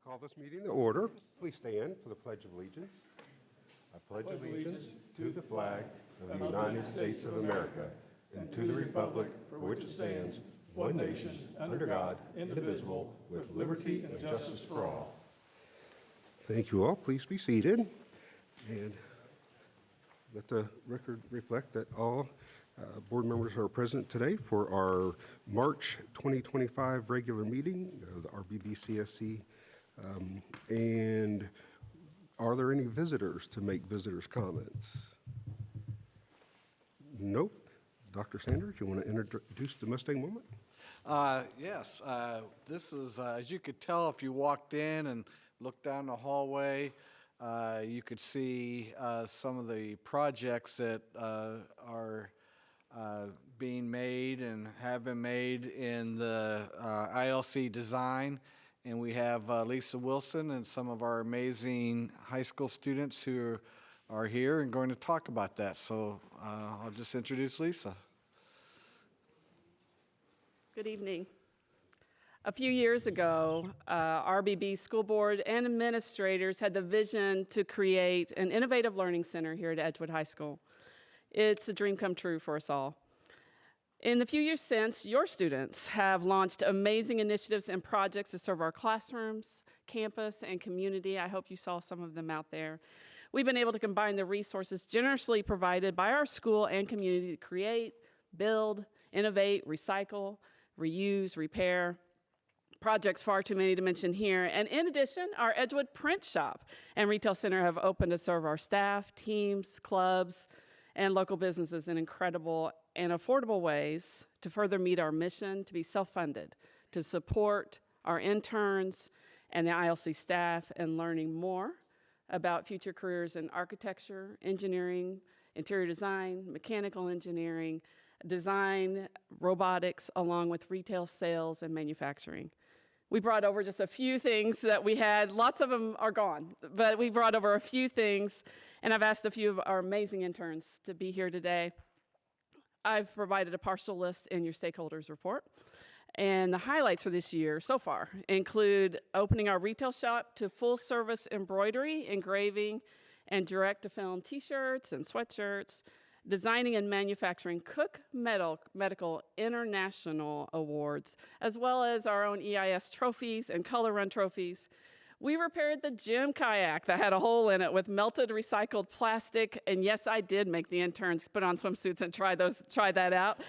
Call this meeting to order. Please stand for the Pledge of Allegiance. I pledge allegiance to the flag of the United States of America and to the republic for which it stands, one nation, under God, indivisible, with liberty and justice for all. Thank you all. Please be seated. And let the record reflect that all board members are present today for our March 2025 regular meeting of the RBBCSC. And are there any visitors to make visitors' comments? Nope. Dr. Sanders, you want to introduce the Mustang Moment? Yes, this is, as you could tell if you walked in and looked down the hallway, you could see some of the projects that are being made and have been made in the ILC design. And we have Lisa Wilson and some of our amazing high school students who are here and going to talk about that. So I'll just introduce Lisa. Good evening. A few years ago, RBB School Board and administrators had the vision to create an innovative learning center here at Edgewood High School. It's a dream come true for us all. In the few years since, your students have launched amazing initiatives and projects to serve our classrooms, campus, and community. I hope you saw some of them out there. We've been able to combine the resources generously provided by our school and community to create, build, innovate, recycle, reuse, repair. Projects far too many to mention here. And in addition, our Edgewood Print Shop and Retail Center have opened to serve our staff, teams, clubs, and local businesses in incredible and affordable ways to further meet our mission to be self-funded, to support our interns and the ILC staff in learning more about future careers in architecture, engineering, interior design, mechanical engineering, design, robotics, along with retail sales and manufacturing. We brought over just a few things that we had. Lots of them are gone, but we brought over a few things, and I've asked a few of our amazing interns to be here today. I've provided a partial list in your stakeholders report, and the highlights for this year so far include opening our retail shop to full-service embroidery, engraving, and direct-to-film t-shirts and sweatshirts, designing and manufacturing Cook Medical International Awards, as well as our own EIS trophies and color run trophies. We repaired the gym kayak that had a hole in it with melted recycled plastic, and yes, I did make the interns put on swimsuits and try that out.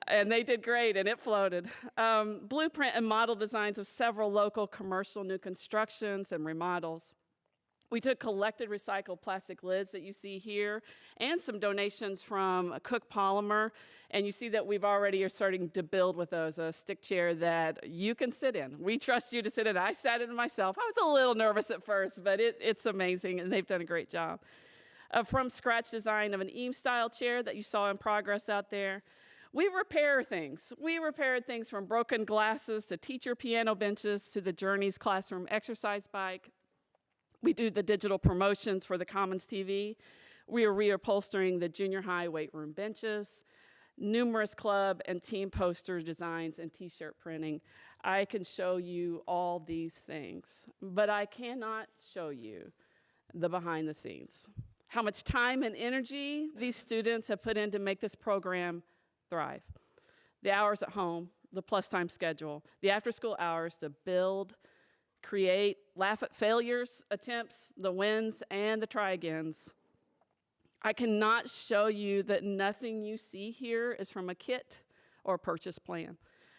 And they did great, and it floated. Blueprint and model designs of several local commercial new constructions and remodels. We took collected recycled plastic lids that you see here and some donations from Cook Polymer, and you see that we've already are starting to build with those, a stick chair that you can sit in. We trust you to sit in. I sat in myself. I was a little nervous at first, but it's amazing, and they've done a great job. From scratch design of an Eames-style chair that you saw in progress out there. We repair things. We repaired things from broken glasses to teacher piano benches to the Journeys classroom exercise bike. We do the digital promotions for the Commons TV. We are reupholstering the junior high weight room benches, numerous club and team poster designs and t-shirt printing. I can show you all these things, but I cannot show you the behind the scenes. How much time and energy these students have put in to make this program thrive. The hours at home, the plus time schedule, the after school hours to build, create, laugh at failures, attempts, the wins, and the try-agains. I cannot show you that nothing you see here is from a kit or purchase plan.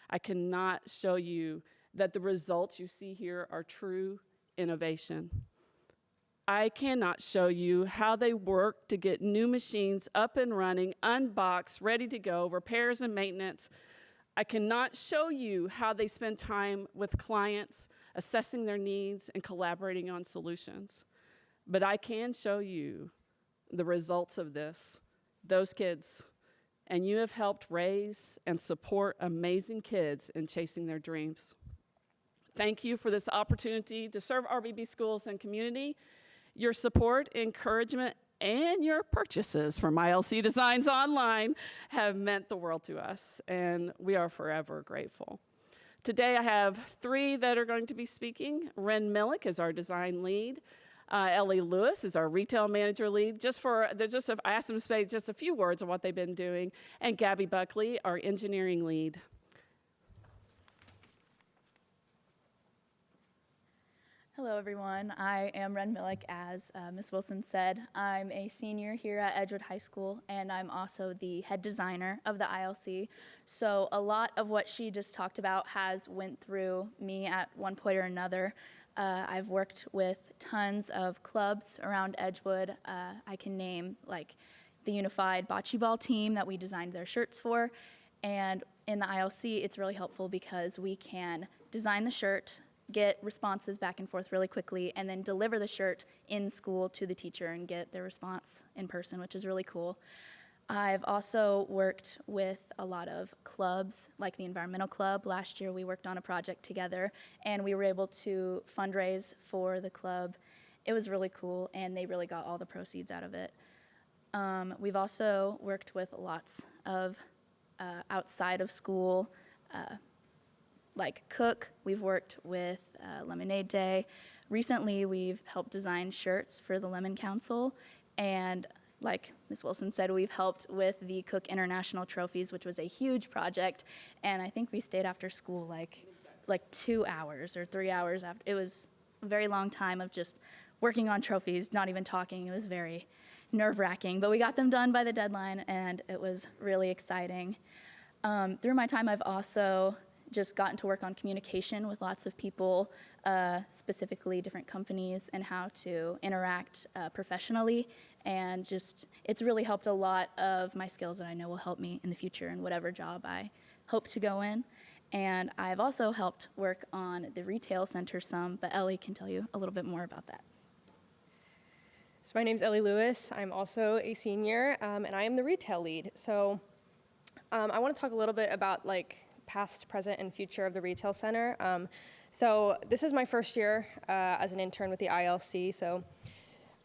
I cannot show you that the results you see here are true innovation. I cannot show you how they work to get new machines up and running, unboxed, ready to go, repairs and maintenance. I cannot show you how they spend time with clients, assessing their needs and collaborating on solutions. But I can show you the results of this, those kids, and you have helped raise and support amazing kids in chasing their dreams. Thank you for this opportunity to serve RBB schools and community. Your support, encouragement, and your purchases from ILC Designs Online have meant the world to us, and we are forever grateful. Today I have three that are going to be speaking. Ren Millick is our design lead. Ellie Lewis is our retail manager lead. I asked them to say just a few words on what they've been doing. And Gabby Buckley, our engineering lead. Hello, everyone. I am Ren Millick, as Ms. Wilson said. I'm a senior here at Edgewood High School, and I'm also the head designer of the ILC. So a lot of what she just talked about has went through me at one point or another. I've worked with tons of clubs around Edgewood. I can name like the Unified Bocce Ball team that we designed their shirts for. And in the ILC, it's really helpful because we can design the shirt, get responses back and forth really quickly, and then deliver the shirt in school to the teacher and get their response in person, which is really cool. I've also worked with a lot of clubs, like the Environmental Club. Last year we worked on a project together, and we were able to fundraise for the club. It was really cool, and they really got all the proceeds out of it. We've also worked with lots of outside of school like Cook. We've worked with Lemonade Day. Recently, we've helped design shirts for the Lemon Council, and like Ms. Wilson said, we've helped with the Cook International Trophies, which was a huge project, and I think we stayed after school like 2 hours or 3 hours after. It was a very long time of just working on trophies, not even talking. It was very nerve-wracking, but we got them done by the deadline, and it was really exciting. Through my time, I've also just gotten to work on communication with lots of people, specifically different companies, and how to interact professionally. And just, it's really helped a lot of my skills that I know will help me in the future in whatever job I hope to go in. And I've also helped work on the retail center some, but Ellie can tell you a little bit more about that. So my name's Ellie Lewis. I'm also a senior, and I am the retail lead. So I want to talk a little bit about like past, present, and future of the retail center. So this is my first year as an intern with the ILC, so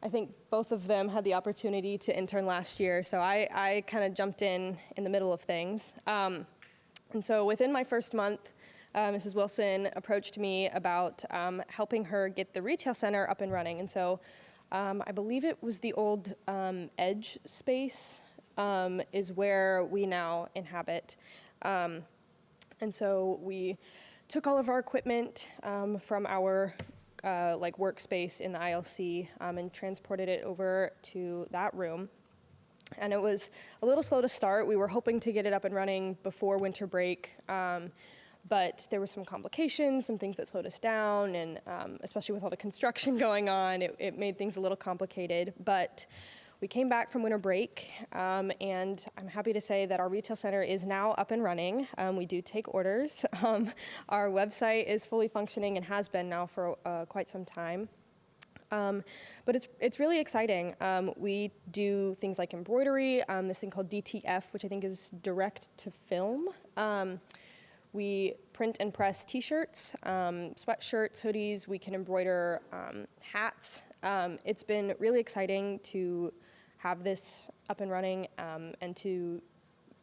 I think both of them had the opportunity to intern last year, so I kind of jumped in the middle of things. And so within my first month, Mrs. Wilson approached me about helping her get the retail center up and running. And so I believe it was the old Edge space is where we now inhabit. And so we took all of our equipment from our like workspace in the ILC and transported it over to that room. And it was a little slow to start. We were hoping to get it up and running before winter break, but there were some complications, some things that slowed us down, and especially with all the construction going on, it made things a little complicated. But we came back from winter break, and I'm happy to say that our retail center is now up and running. We do take orders. Our website is fully functioning and has been now for quite some time. But it's really exciting. We do things like embroidery, this thing called DTF, which I think is direct to film. We print and press t-shirts, sweatshirts, hoodies. We can embroider hats. It's been really exciting to have this up and running and to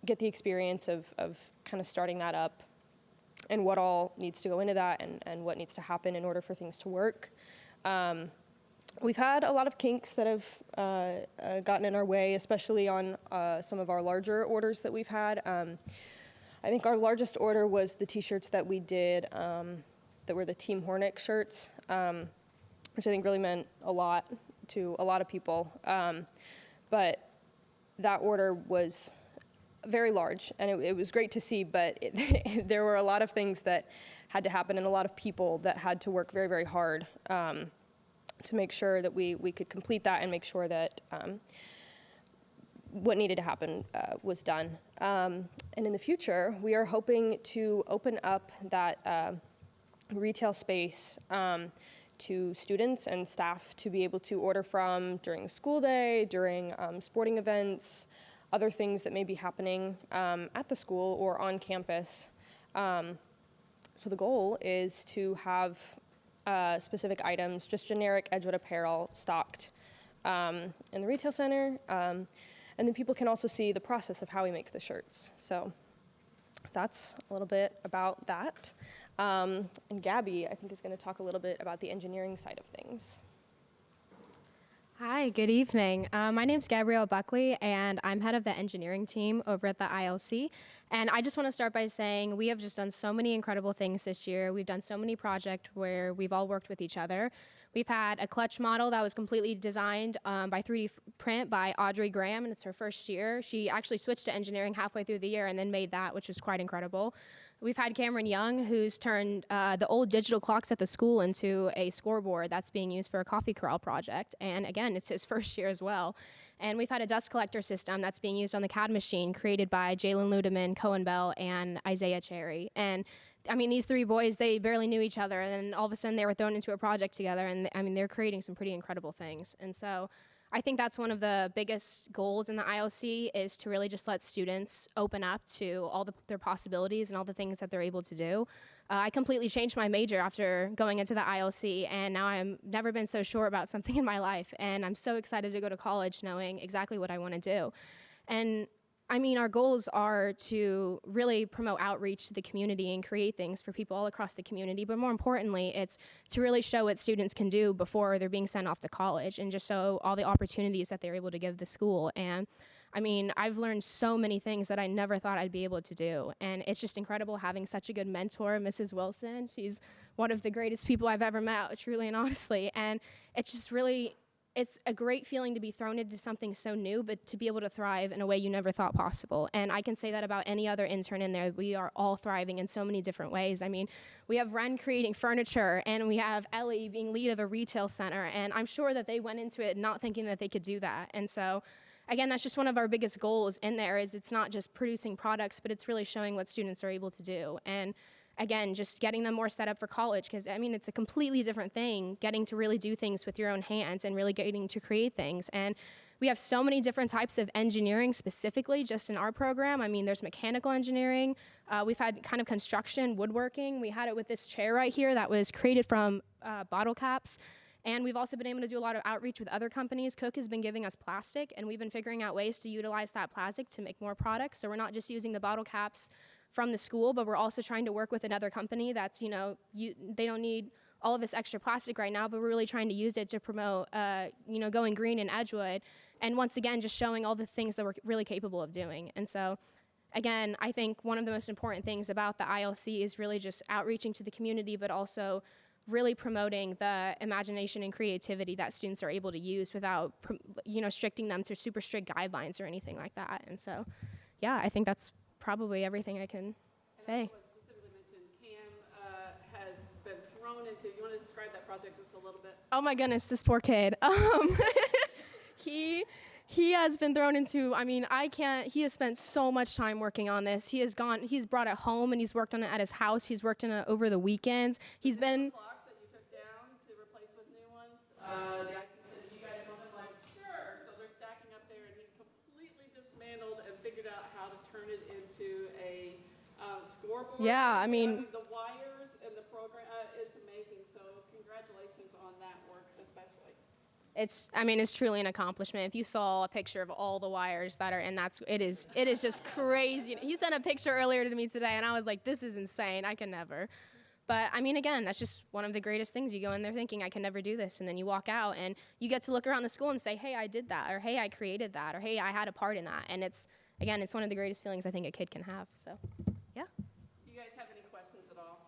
get the experience of kind of starting that up and what all needs to go into that and what needs to happen in order for things to work. We've had a lot of kinks that have gotten in our way, especially on some of our larger orders that we've had. I think our largest order was the t-shirts that we did that were the Team Hornick shirts, which I think really meant a lot to a lot of people. But that order was very large, and it was great to see, but there were a lot of things that had to happen and a lot of people that had to work very, very hard to make sure that we could complete that and make sure that what needed to happen was done. And in the future, we are hoping to open up that retail space to students and staff to be able to order from during the school day, during sporting events, other things that may be happening at the school or on campus. So the goal is to have specific items, just generic Edgewood apparel stocked in the retail center. And then people can also see the process of how we make the shirts. So that's a little bit about that. And Gabby, I think, is going to talk a little bit about the engineering side of things. Hi, good evening. My name's Gabrielle Buckley, and I'm head of the engineering team over at the ILC. And I just want to start by saying we have just done so many incredible things this year. We've done so many projects where we've all worked with each other. We've had a clutch model that was completely designed by 3D print by Audrey Graham, and it's her first year. She actually switched to engineering halfway through the year and then made that, which was quite incredible. We've had Cameron Young, who's turned the old digital clocks at the school into a scoreboard that's being used for a coffee corral project. And again, it's his first year as well. And we've had a dust collector system that's being used on the CAD machine created by Jalen Ludeman, Cohen Bell, and Isaiah Cherry. And I mean, these three boys, they barely knew each other, and then all of a sudden they were thrown into a project together, and I mean, they're creating some pretty incredible things. And so I think that's one of the biggest goals in the ILC is to really just let students open up to all their possibilities and all the things that they're able to do. I completely changed my major after going into the ILC, and now I've never been so sure about something in my life, and I'm so excited to go to college knowing exactly what I want to do. And I mean, our goals are to really promote outreach to the community and create things for people all across the community, but more importantly, it's to really show what students can do before they're being sent off to college and just show all the opportunities that they're able to give the school. And I mean, I've learned so many things that I never thought I'd be able to do, and it's just incredible having such a good mentor, Mrs. Wilson. She's one of the greatest people I've ever met, truly and honestly, and it's just really, it's a great feeling to be thrown into something so new, but to be able to thrive in a way you never thought possible. And I can say that about any other intern in there. We are all thriving in so many different ways. I mean, we have Ren creating furniture, and we have Ellie being lead of a retail center, and I'm sure that they went into it not thinking that they could do that. And so, again, that's just one of our biggest goals in there is it's not just producing products, but it's really showing what students are able to do. And again, just getting them more set up for college, because I mean, it's a completely different thing, getting to really do things with your own hands and really getting to create things. And we have so many different types of engineering specifically just in our program. I mean, there's mechanical engineering. We've had kind of construction, woodworking. We had it with this chair right here that was created from bottle caps. And we've also been able to do a lot of outreach with other companies. Cook has been giving us plastic, and we've been figuring out ways to utilize that plastic to make more products. So we're not just using the bottle caps from the school, but we're also trying to work with another company that's, you know, they don't need all of this extra plastic right now, but we're really trying to use it to promote, you know, going green in Edgewood. And once again, just showing all the things that we're really capable of doing. And so, again, I think one of the most important things about the ILC is really just outreaching to the community, but also really promoting the imagination and creativity that students are able to use without, you know, restricting them to super strict guidelines or anything like that. And so, yeah, I think that's probably everything I can say. And specifically mentioned, Cam has been thrown into, you want to describe that project just a little bit? Oh my goodness, this poor kid. He has been thrown into, I mean, he has spent so much time working on this. He's brought it home and he's worked on it at his house. He's worked on it over the weekends. He's been... Clocks that you took down to replace with new ones. The IT said, you guys want them? Like, sure. So they're stacking up there, and he completely dismantled and figured out how to turn it into a scoreboard. Yeah, I mean... The wires and the program, it's amazing. So congratulations on that work especially. It's truly an accomplishment. If you saw a picture of all the wires that are in it is just crazy. He sent a picture earlier to me today, and I was like, this is insane. I can never. But I mean, again, that's just one of the greatest things. You go in there thinking, I can never do this, and then you walk out, and you get to look around the school and say, hey, I did that, or hey, I created that, or hey, I had a part in that. And it's one of the greatest feelings I think a kid can have. So, yeah. Do you guys have any questions at all?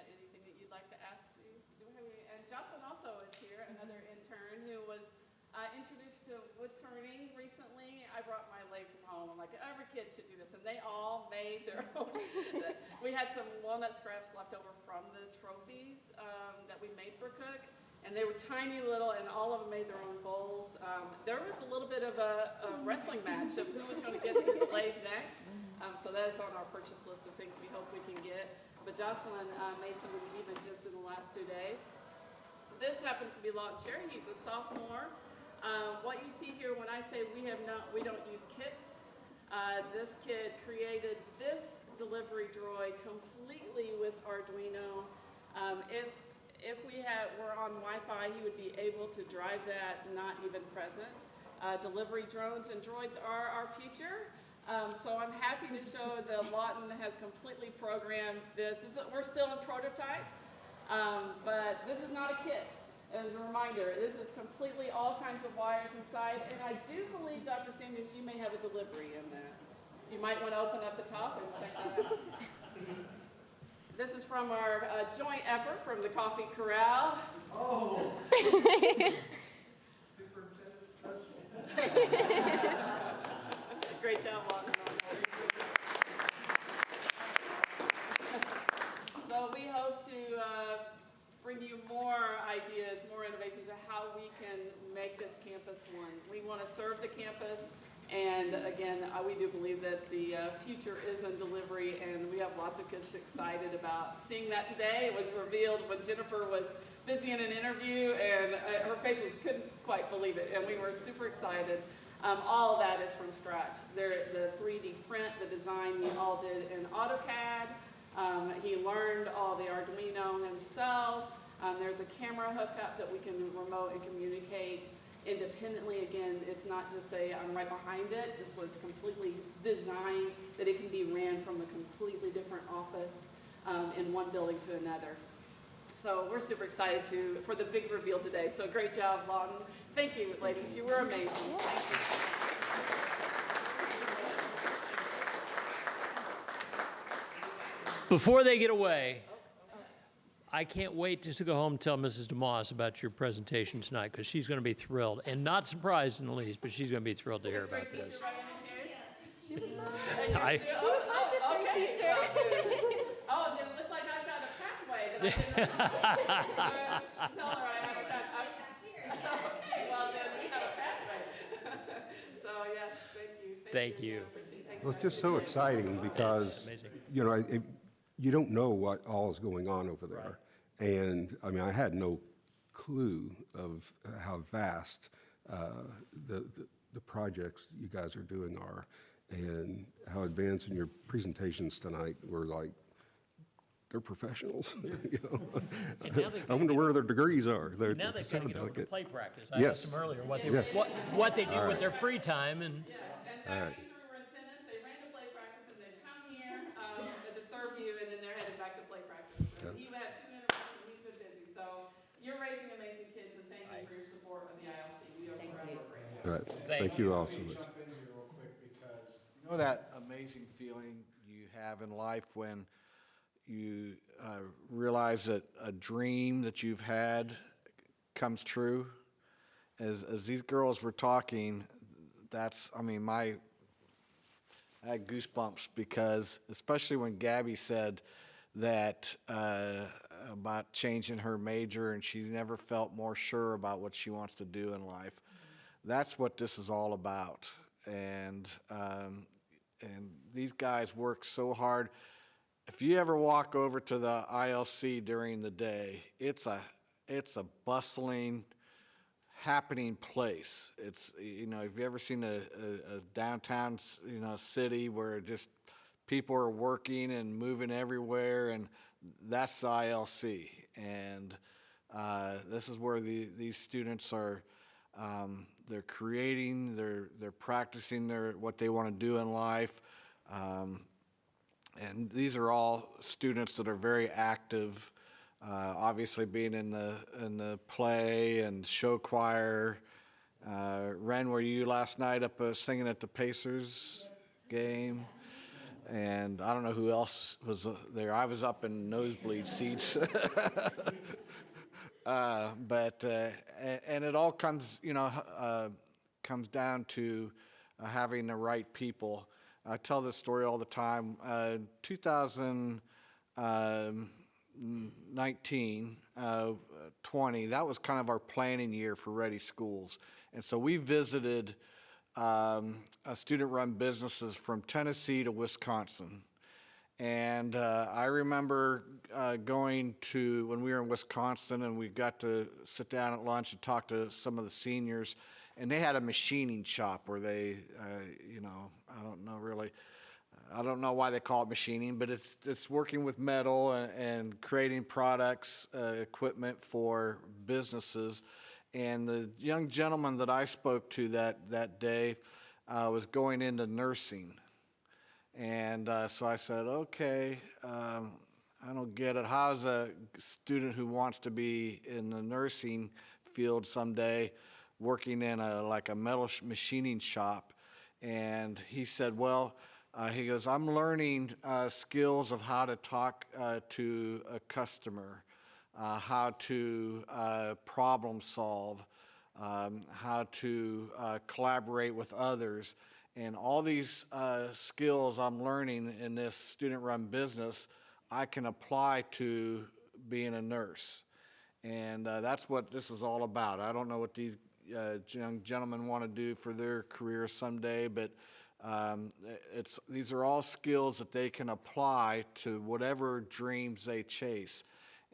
Anything that you'd like to ask these? Do we have any? And Jocelyn also is here, another intern who was introduced to wood turning recently. I brought my lathe from home. I'm like, every kid should do this, and they all made their own. We had some walnut scraps left over from the trophies that we made for Cook, and they were tiny little, and all of them made their own bowls. There was a little bit of a wrestling match of who was going to get to the lathe next. So that is on our purchase list of things we hope we can get. But Jocelyn made some of them even just in the last 2 days. This happens to be Lawton Cherry. He's a sophomore. What you see here when I say we don't use kits, this kid created this delivery droid completely with Arduino. If we were on Wi-Fi, he would be able to drive that, not even present. Delivery drones and droids are our future. So I'm happy to show that Lawton has completely programmed this. We're still in prototype, but this is not a kit. As a reminder, this is completely all kinds of wires inside, and I do believe, Dr. Sanders, you may have a delivery in there. You might want to open up the top and check that out. This is from our joint effort from the Coffee Corral. Oh! Superintendent special. Great job, Lawton. So we hope to bring you more ideas, more innovations of how we can make this campus one. We want to serve the campus, and again, we do believe that the future is in delivery, and we have lots of kids excited about seeing that today. It was revealed when Jennifer was busy in an interview, and her face couldn't quite believe it, and we were super excited. All of that is from scratch. The 3D print, the design, we all did in AutoCAD. He learned all the Arduino himself. There's a camera hookup that we can remote and communicate independently. Again, it's not just say I'm right behind it. This was completely designed that it can be ran from a completely different office in one building to another. So we're super excited for the big reveal today. So great job, Lawton. Thank you, ladies. You were amazing. Thank you. Before they get away, I can't wait just to go home and tell Mrs. DeMoss about your presentation tonight, because she's going to be thrilled, and not surprised in the least, but she's going to be thrilled to hear about this. She was my I- fifth grade teacher. Oh, then it looks like I've got a pathway that I didn't tell her I have a pathway. Well, then we have a pathway. So, yes, thank you. Thank you. Well, it's just so exciting because, Amazing. you know, you don't know what all is going on over there. And, I mean, I had no clue of how vast the projects you guys are doing are, and how advanced in your presentations tonight were. Like, they're professionals. You know? And now they've I wonder where their degrees are. They're Now they've got to sounded get over like to it. play practice. I Yes. asked them earlier what they, Yes. what they do with their free time, and Yes, in fact, All right. these three were in tennis. They ran to play practice, and they'd come here to serve you, and then they're headed back to play practice. And he had 2 interviews, and he's been busy. So you're raising amazing kids, and thank you for your support of the ILC. We are forever grateful. All right. Thank you all so much. Jump in here real quick, because you know that amazing feeling you have in life when you realize that a dream that you've had comes true. As these girls were talking, I had goosebumps, because especially when Gabby said that about changing her major, and she never felt more sure about what she wants to do in life. That's what this is all about. And these guys work so hard. If you ever walk over to the ILC during the day, it's a bustling, happening place. It's, you know, if you ever seen a downtown, you know, city where just people are working and moving everywhere, and that's the ILC. And this is where these students are. They're creating, they're practicing what they want to do in life. And these are all students that are very active, obviously being in the play and show choir. Ren, were you last night up singing at the Pacers game? And I don't know who else was there. I was up in nosebleed seats. But it all comes, you know, comes down to having the right people. I tell this story all the time. 2019, 20, that was kind of our planning year for Ready Schools. And so we visited student-run businesses from Tennessee to Wisconsin. And I remember going to, when we were in Wisconsin, and we got to sit down at lunch and talk to some of the seniors, and they had a machining shop where they, you know, I don't know really, I don't know why they call it machining, but it's working with metal and creating products, equipment for businesses. And the young gentleman that I spoke to that day was going into nursing. And so I said, okay, I don't get it. How's a student who wants to be in the nursing field someday working in like a metal machining shop? And he said, well, he goes, I'm learning skills of how to talk to a customer, how to problem solve, how to collaborate with others. And all these skills I'm learning in this student-run business, I can apply to being a nurse. And that's what this is all about. I don't know what these young gentlemen want to do for their career someday, but these are all skills that they can apply to whatever dreams they chase.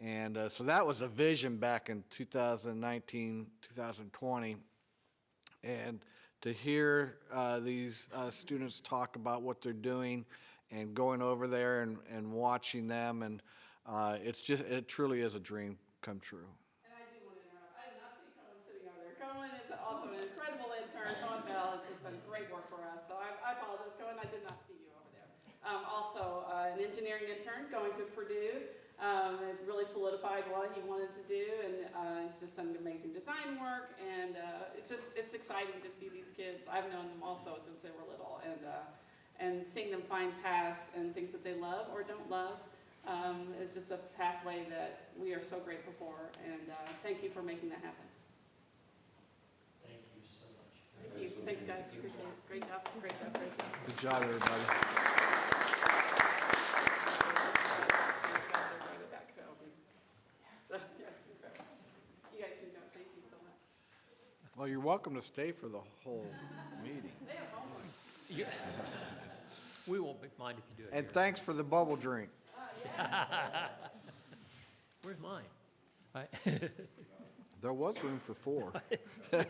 And so that was a vision back in 2019, 2020. And to hear these students talk about what they're doing and going over there and watching them, and it truly is a dream come true. And I do want to interrupt. I did not see Cohen sitting over there. Cohen is also an incredible intern. Cohen Bell has just done great work for us. So I apologize, Cohen. I did not see you over there. Also, an engineering intern going to Purdue. It really solidified what he wanted to do, and he's just done amazing design work. And it's exciting to see these kids. I've known them also since they were little, and seeing them find paths and things that they love or don't love. Is just a pathway that we are so grateful for, and thank you for making that happen. Thank you so much. Thank you. Thanks, guys. Appreciate it. Great job. Great job. Great job. Good job, everybody. You guys can go. Thank you so much. Well, you're welcome to stay for the whole meeting. They have homework. Yeah. We won't mind if you do it And here. thanks for the bubble drink. Where's mine? There was room for 4. Oh,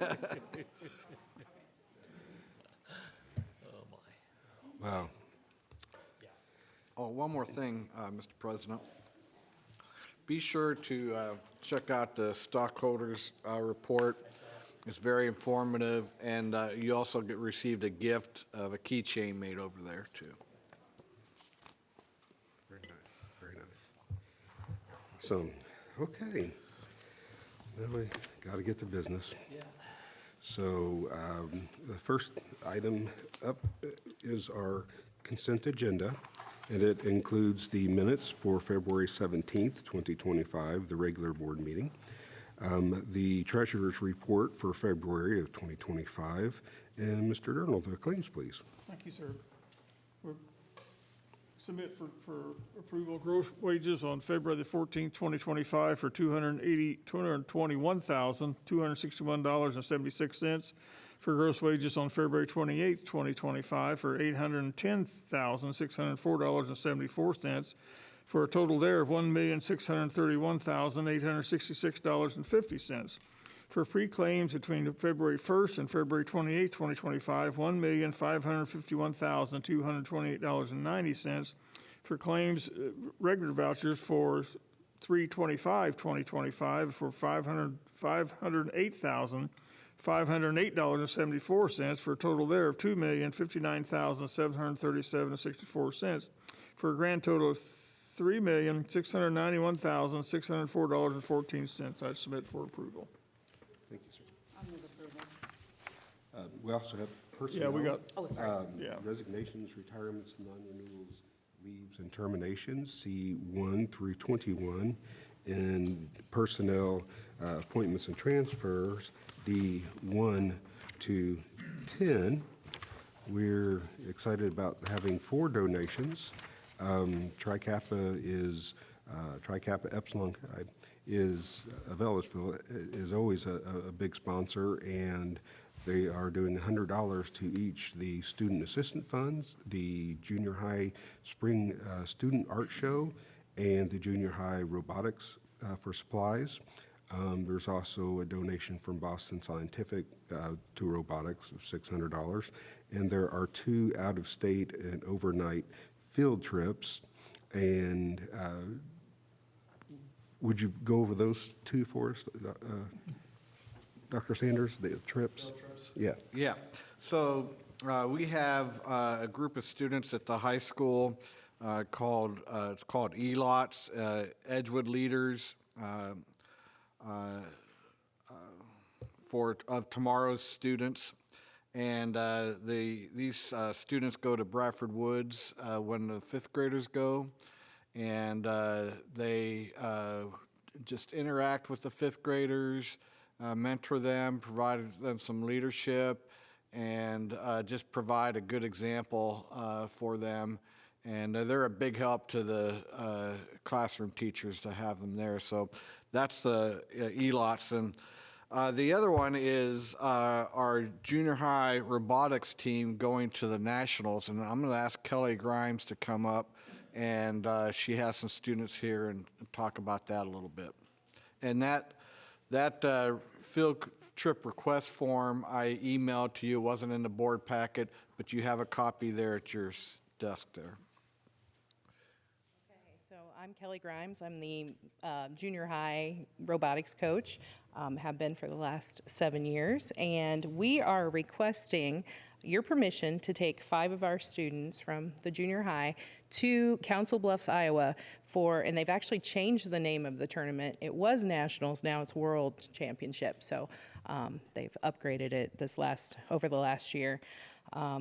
my. Wow. Oh, one more thing, Mr. President. Be sure to check out the stockholders report. It's very informative, and you also received a gift of a keychain made over there, too. Very nice, very nice. So, okay. Now we got to get to business. Yeah. So the first item up is our consent agenda, and it includes the minutes for February 17th, 2025, the regular board meeting, the treasurer's report for February of 2025, and Mr. Durnall, the claims, please. Thank you, sir. Submit for approval gross wages on February the 14th, 2025 for $221,261.76. For gross wages on February 28th, 2025 for $810,604.74. For a total there of $1,631,866.50. For pre-claims between February 1st and February 28th, 2025, $1,551,228.90. For claims, regular vouchers for 3/25/2025 for $508,508.74, for a total there of $2,059,737.64, for a grand total of $3,691,604.14. I submit for approval. Thank you, sir. We also have personnel. Yeah, we got, yeah. Resignations, retirements, non-renewals, leaves, and terminations, C1 through 21, and personnel appointments and transfers, D1 to 10. We're excited about having 4 donations. Tri-Kappa Epsilon Chi of Ellisville is always a big sponsor, and they are doing $100 to each the student assistant funds, the junior high spring student art show, and the junior high robotics for supplies. There's also a donation from Boston Scientific to robotics of $600, and there are 2 out-of-state and overnight field trips. And would you go over those 2 for us, Dr. Sanders, the trips? Field trips? Yeah. Yeah. So We have a group of students at the high school called, it's called ELOTS, Edgewood Leaders of Tomorrow's Students. And these students go to Bradford Woods when the fifth graders go. And they just interact with the fifth graders, mentor them, provide them some leadership, and just provide a good example for them. And they're a big help to the classroom teachers to have them there. So that's the ELOTS. And the other one is our junior high robotics team going to the nationals. And I'm going to ask Kelly Grimes to come up. And she has some students here and talk about that a little bit. And that field trip request form I emailed to you. It wasn't in the board packet, but you have a copy there at your desk there. Okay, so I'm Kelly Grimes. I'm the junior high robotics coach, have been for the last 7 years. And we are requesting your permission to take 5 of our students from the junior high to Council Bluffs, Iowa and they've actually changed the name of the tournament. It was Nationals, now it's World Championship. So they've upgraded it over the last year.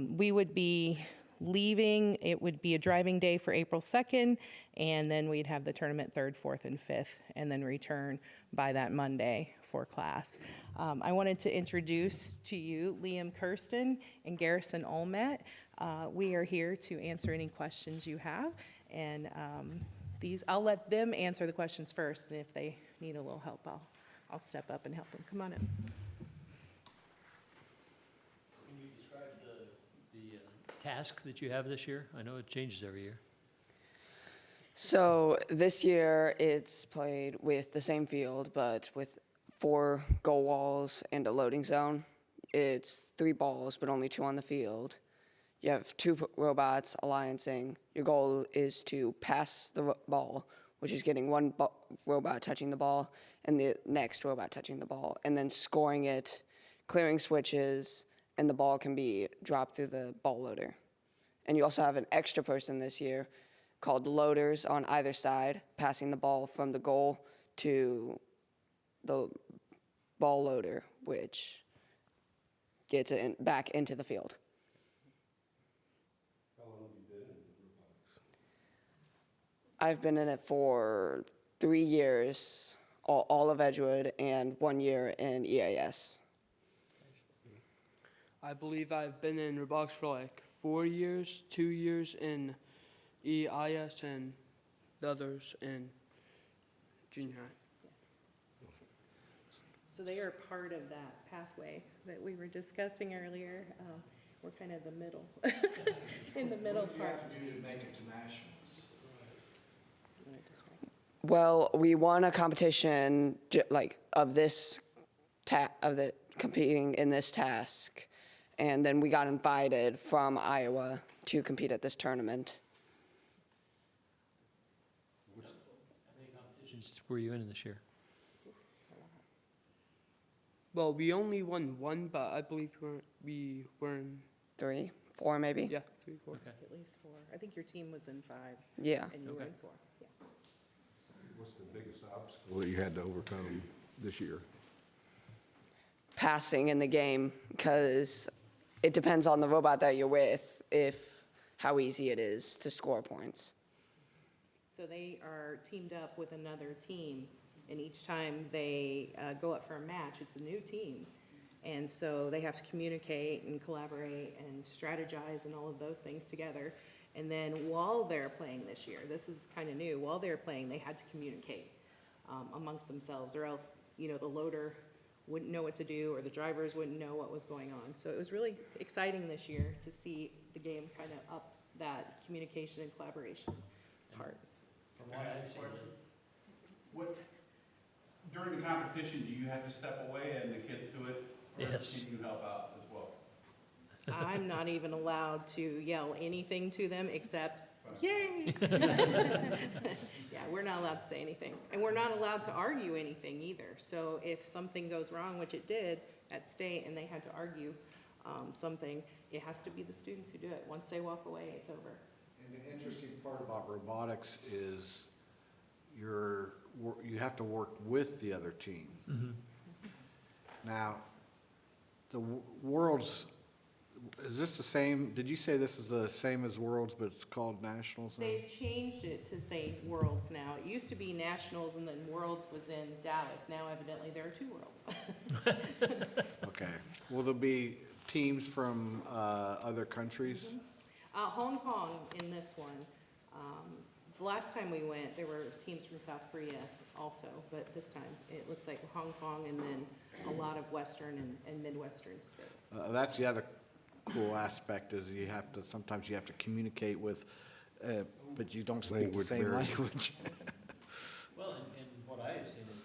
We would be leaving, it would be a driving day for April 2nd, and then we'd have the tournament 3rd, 4th, and 5th, and then return by that Monday for class. I wanted to introduce to you Liam Kirsten and Garrison Olmet. We are here to answer any questions you have, and I'll let them answer the questions first, and if they need a little help, I'll step up and help them. Come on in. Can you describe the task that you have this year? I know it changes every year. So this year it's played with the same field, but with 4 goal walls and a loading zone. It's 3 balls, but only 2 on the field. You have 2 robots alliancing. Your goal is to pass the ball, which is getting one robot touching the ball and the next robot touching the ball, and then scoring it, clearing switches, and the ball can be dropped through the ball loader. And you also have an extra person this year called loaders on either side, passing the ball from the goal to the ball loader, which gets it back into the field. I've been in it for 3 years, all of Edgewood, and 1 year in EAS. I believe I've been in robotics for like 4 years, 2 years in EIS, and the others in junior high. So they are part of that pathway that we were discussing earlier. We're kind of the middle, in the middle part. What do you have to do to make it to nationals? Well, we won a competition of the competing in this task, and then we got invited from Iowa to compete at this tournament. How many competitions were you in this year? Well, we only won 1, but I believe we were in 3, 4 maybe? yeah, 3, 4. Okay. At least 4. I think your team was in 5. Yeah. And you were in 4. Yeah. What's the biggest obstacle that you had to overcome this year? Passing in the game, because it depends on the robot that you're with, how easy it is to score points. So they are teamed up with another team, and each time they go up for a match, it's a new team. And so they have to communicate and collaborate and strategize and all of those things together. And then while they're playing this year, this is kind of new, while they're playing, they had to communicate amongst themselves, or else, the loader wouldn't know what to do, or the drivers wouldn't know what was going on. So it was really exciting this year to see the game kind of up that communication and collaboration part. From what I've seen, During the competition, do you have to step away and the kids do it? Or Yes. can you help out as well? I'm not even allowed to yell anything to them except, yay! Yeah, we're not allowed to say anything. And we're not allowed to argue anything either. So if something goes wrong, which it did at state, and they had to argue something, it has to be the students who do it. Once they walk away, it's over. And the interesting part about robotics is you have to work with the other team. Now, the Worlds, is this the same, did you say this is the same as Worlds, but it's called Nationals now? They've changed it to say Worlds now. It used to be Nationals and then Worlds was in Dallas. Now evidently there are two Worlds. Okay. Will there be teams from other countries? Hong Kong in this one. The last time we went, there were teams from South Korea also, but this time it looks like Hong Kong and then a lot of Western and Midwestern states. That's the other cool aspect is sometimes you have to communicate with, but you don't speak the Language same barrier. language. Well, and what I have seen is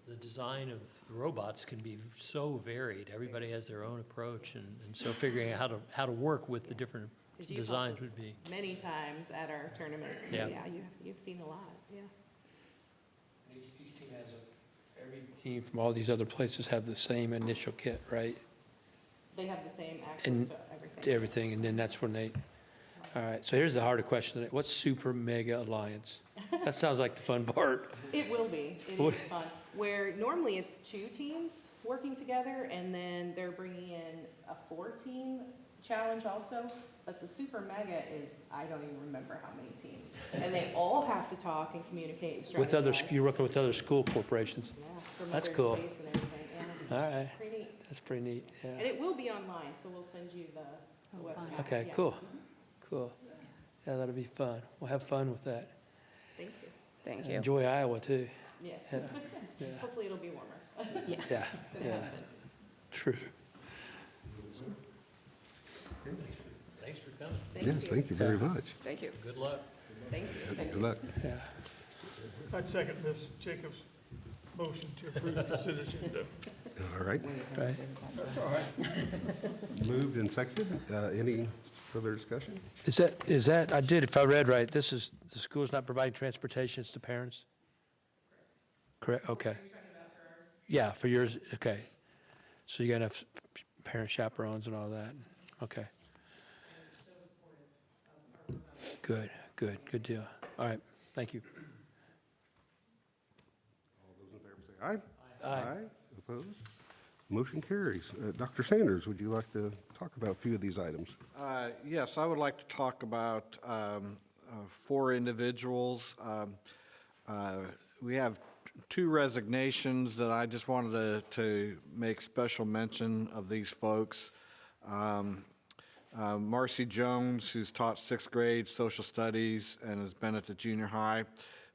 that the design of the robots can be so varied. Everybody has their own approach, and so figuring out how to work with the different 'Cause you've helped designs us would be. many times at our tournaments. So Yeah. yeah, you've seen a lot, yeah. Each team has every team from all these other places have the same initial kit, right? They have the same access And to everything. to everything, and then that's when they, all right, so here's the harder question. What's Super Mega Alliance? That sounds like the fun part. It will be. It What- is fun. Where normally it's two teams working together, and then they're bringing in a 4-team challenge also. But the Super Mega is, I don't even remember how many teams. And they all have to talk and communicate and With other, strategize. you're working with other school corporations. Yeah, from That's other cool. states and everything, yeah. All right, Pretty neat. that's pretty neat, And yeah. it will be online, so we'll send you the webcam. Okay, Yeah. cool, cool. Yeah, that'll be fun. We'll have fun with that. Thank you. Thank you. Enjoy Iowa, too. Yes. Yeah, yeah, Hopefully it'll be warmer yeah, than it yeah, has been. true. Thanks for coming. Yes, thank you very much. Thank you. Good luck. Thank you. Good luck. Yeah. I'd second Ms. Jacobs' motion to approve the citizenship. All right, Right. That's all right. moved and seconded. Any further discussion? Is that, I did, if I read right, this is, the school's not providing transportation, it's the parents? Correct, okay. Yeah, for yours, okay. So you got enough parent chaperones and all that, okay. Good deal. All right, thank you. All those in favor say aye. Aye. Opposed? Motion carries. Dr. Sanders, would you like to talk about a few of these items? Yes, I would like to talk about 4 individuals. We have 2 resignations that I just wanted to make special mention of these folks. Marcy Jones, who's taught 6th grade social studies and has been at the junior high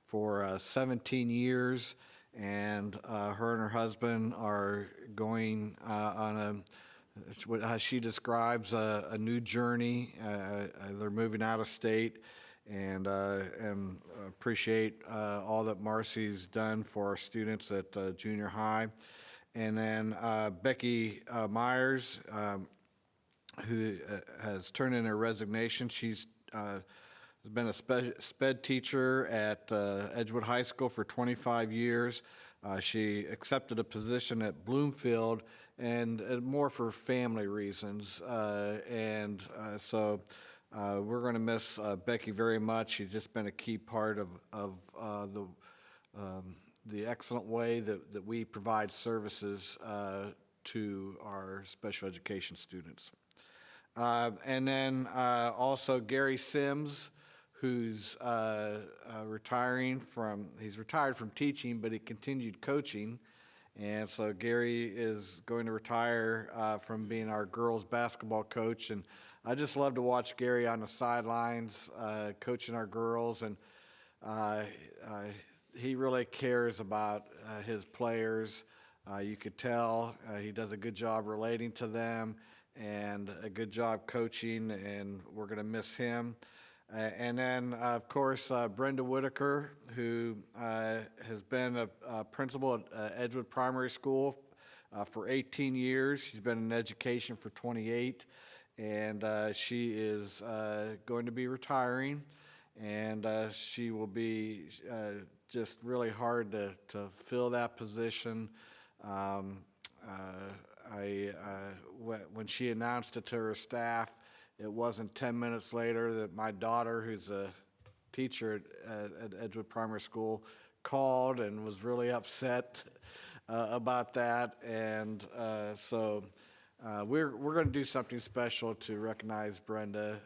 for 17 years, and her and her husband are going on how she describes a new journey. They're moving out of state, and appreciate all that Marcy's done for our students at junior high. And then Becky Myers, who has turned in her resignation. She's has been a sped teacher at Edgewood High School for 25 years. She accepted a position at Bloomfield, and more for family reasons. So we're going to miss Becky very much. She's just been a key part of the excellent way that we provide services to our special education students. And then also Gary Sims, who's he's retired from teaching, but he continued coaching. And so Gary is going to retire from being our girls basketball coach. And I just love to watch Gary on the sidelines coaching our girls. And he really cares about his players. You could tell he does a good job relating to them and a good job coaching, and we're going to miss him. And then, of course, Brenda Whitaker, who has been a principal at Edgewood Primary School for 18 years. She's been in education for 28, and she is going to be retiring, and she will be just really hard to fill that position. when she announced it to her staff, it wasn't 10 minutes later that my daughter, who's a teacher at Edgewood Primary School, called and was really upset about that. And so we're going to do something special to recognize Brenda.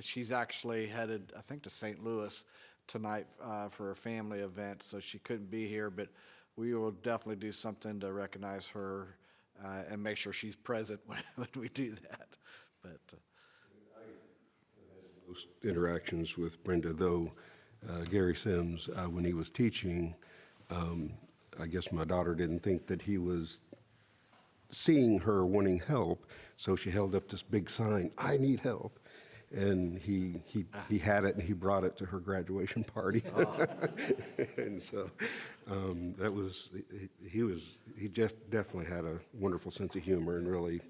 She's actually headed, I think, to St. Louis tonight for a family event, so she couldn't be here, but we will definitely do something to recognize her and make sure she's present when we do that. But Most interactions with Brenda, though, Gary Sims, when he was teaching, I guess my daughter didn't think that he was seeing her wanting help, so she held up this big sign, "I need help." And he had it, and he brought it to her graduation party. And so he definitely had a wonderful sense of humor and really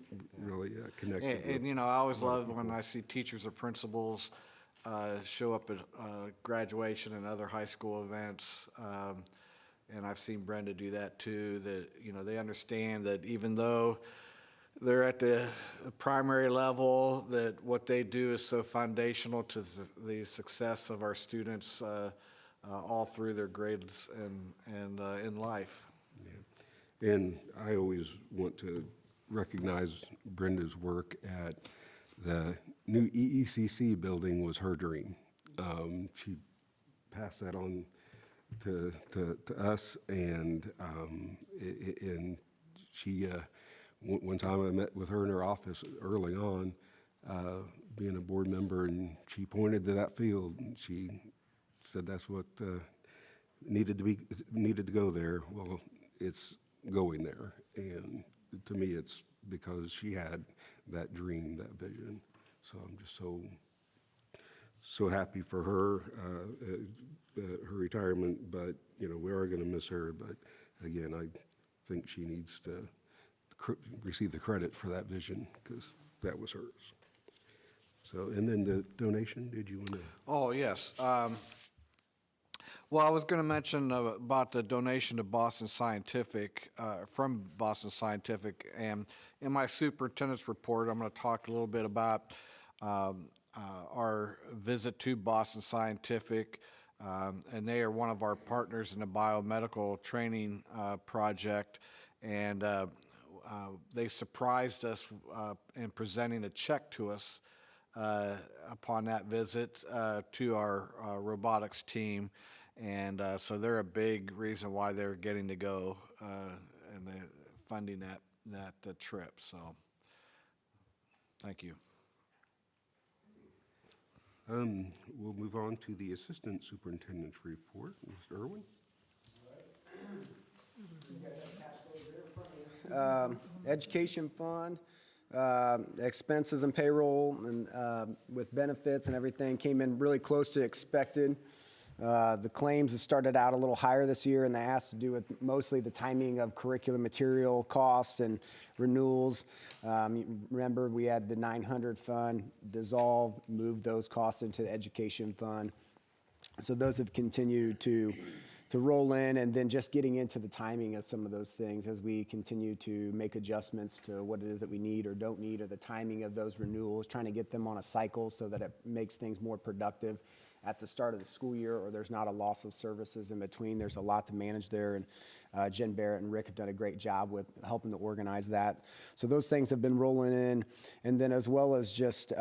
connected. and you know, I always love when I see teachers or principals show up at graduation and other high school events. And I've seen Brenda do that too, that, you know, they understand that even though they're at the primary level, that what they do is so foundational to the success of our students all through their grades and in life. Yeah. And I always want to recognize Brenda's work at the new EECC building was her dream. She passed that on to us, and she one time I met with her in her office early on, being a board member, and she pointed to that field, and she said that's what needed to go there. Well, it's going there, and to me it's because she had that dream, that vision. So I'm just so happy for her, her retirement, but you know, we are going to miss her. But again, I think she needs to receive the credit for that vision, because that was hers. So, and then the donation, did you want to? Oh, yes. Well, I was going to mention about the donation to Boston Scientific, from Boston Scientific, and in my superintendent's report, I'm going to talk a little bit about our visit to Boston Scientific, and they are one of our partners in the biomedical training project, and they surprised us in presenting a check to us upon that visit to our robotics team. And so they're a big reason why they're getting to go and they're funding that trip. So thank you. We'll move on to the Assistant Superintendent's report. Mr. Irwin? Education fund, expenses and payroll, and with benefits and everything came in really close to expected. The claims have started out a little higher this year, and that has to do with mostly the timing of curriculum material costs and renewals. Remember, we had the 900 fund dissolve, moved those costs into the education fund. So those have continued to roll in, and then just getting into the timing of some of those things as we continue to make adjustments to what it is that we need or don't need, or the timing of those renewals, trying to get them on a cycle so that it makes things more productive at the start of the school year, or there's not a loss of services in between. There's a lot to manage there, and Jen Barrett and Rick have done a great job with helping to organize that. So those things have been rolling in, and then as well as just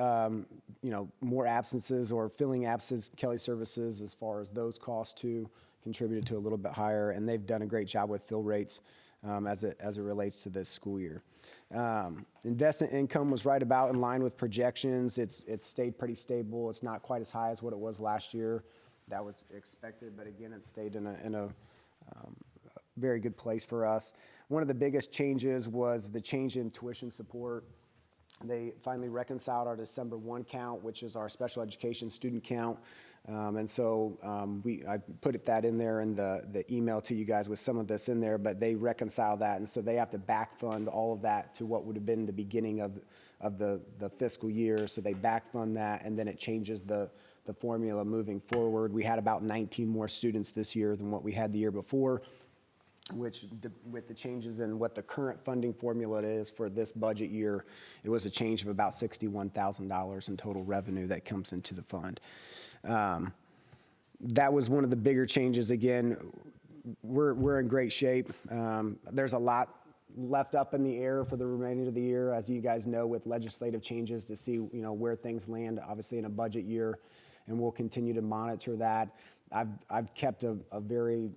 more absences or filling absence Kelly services, as far as those costs too, contributed to a little bit higher, and they've done a great job with fill rates as it relates to this school year. Investment income was right about in line with projections. It's stayed pretty stable. It's not quite as high as what it was last year. That was expected, but again, it stayed in a very good place for us. One of the biggest changes was the change in tuition support. They finally reconciled our December 1 count, which is our special education student count. And so I put that in there in the email to you guys with some of this in there, but they reconcile that, and so they have to back fund all of that to what would have been the beginning of the fiscal year. So they back fund that, and then it changes the formula moving forward. We had about 19 more students this year than what we had the year before. which with the changes in what the current funding formula is for this budget year, it was a change of about $61,000 in total revenue that comes into the fund. That was one of the bigger changes. Again, we're in great shape. There's a lot left up in the air for the remainder of the year, as you guys know, with legislative changes to see, where things land, obviously in a budget year, and we'll continue to monitor that. I've kept a very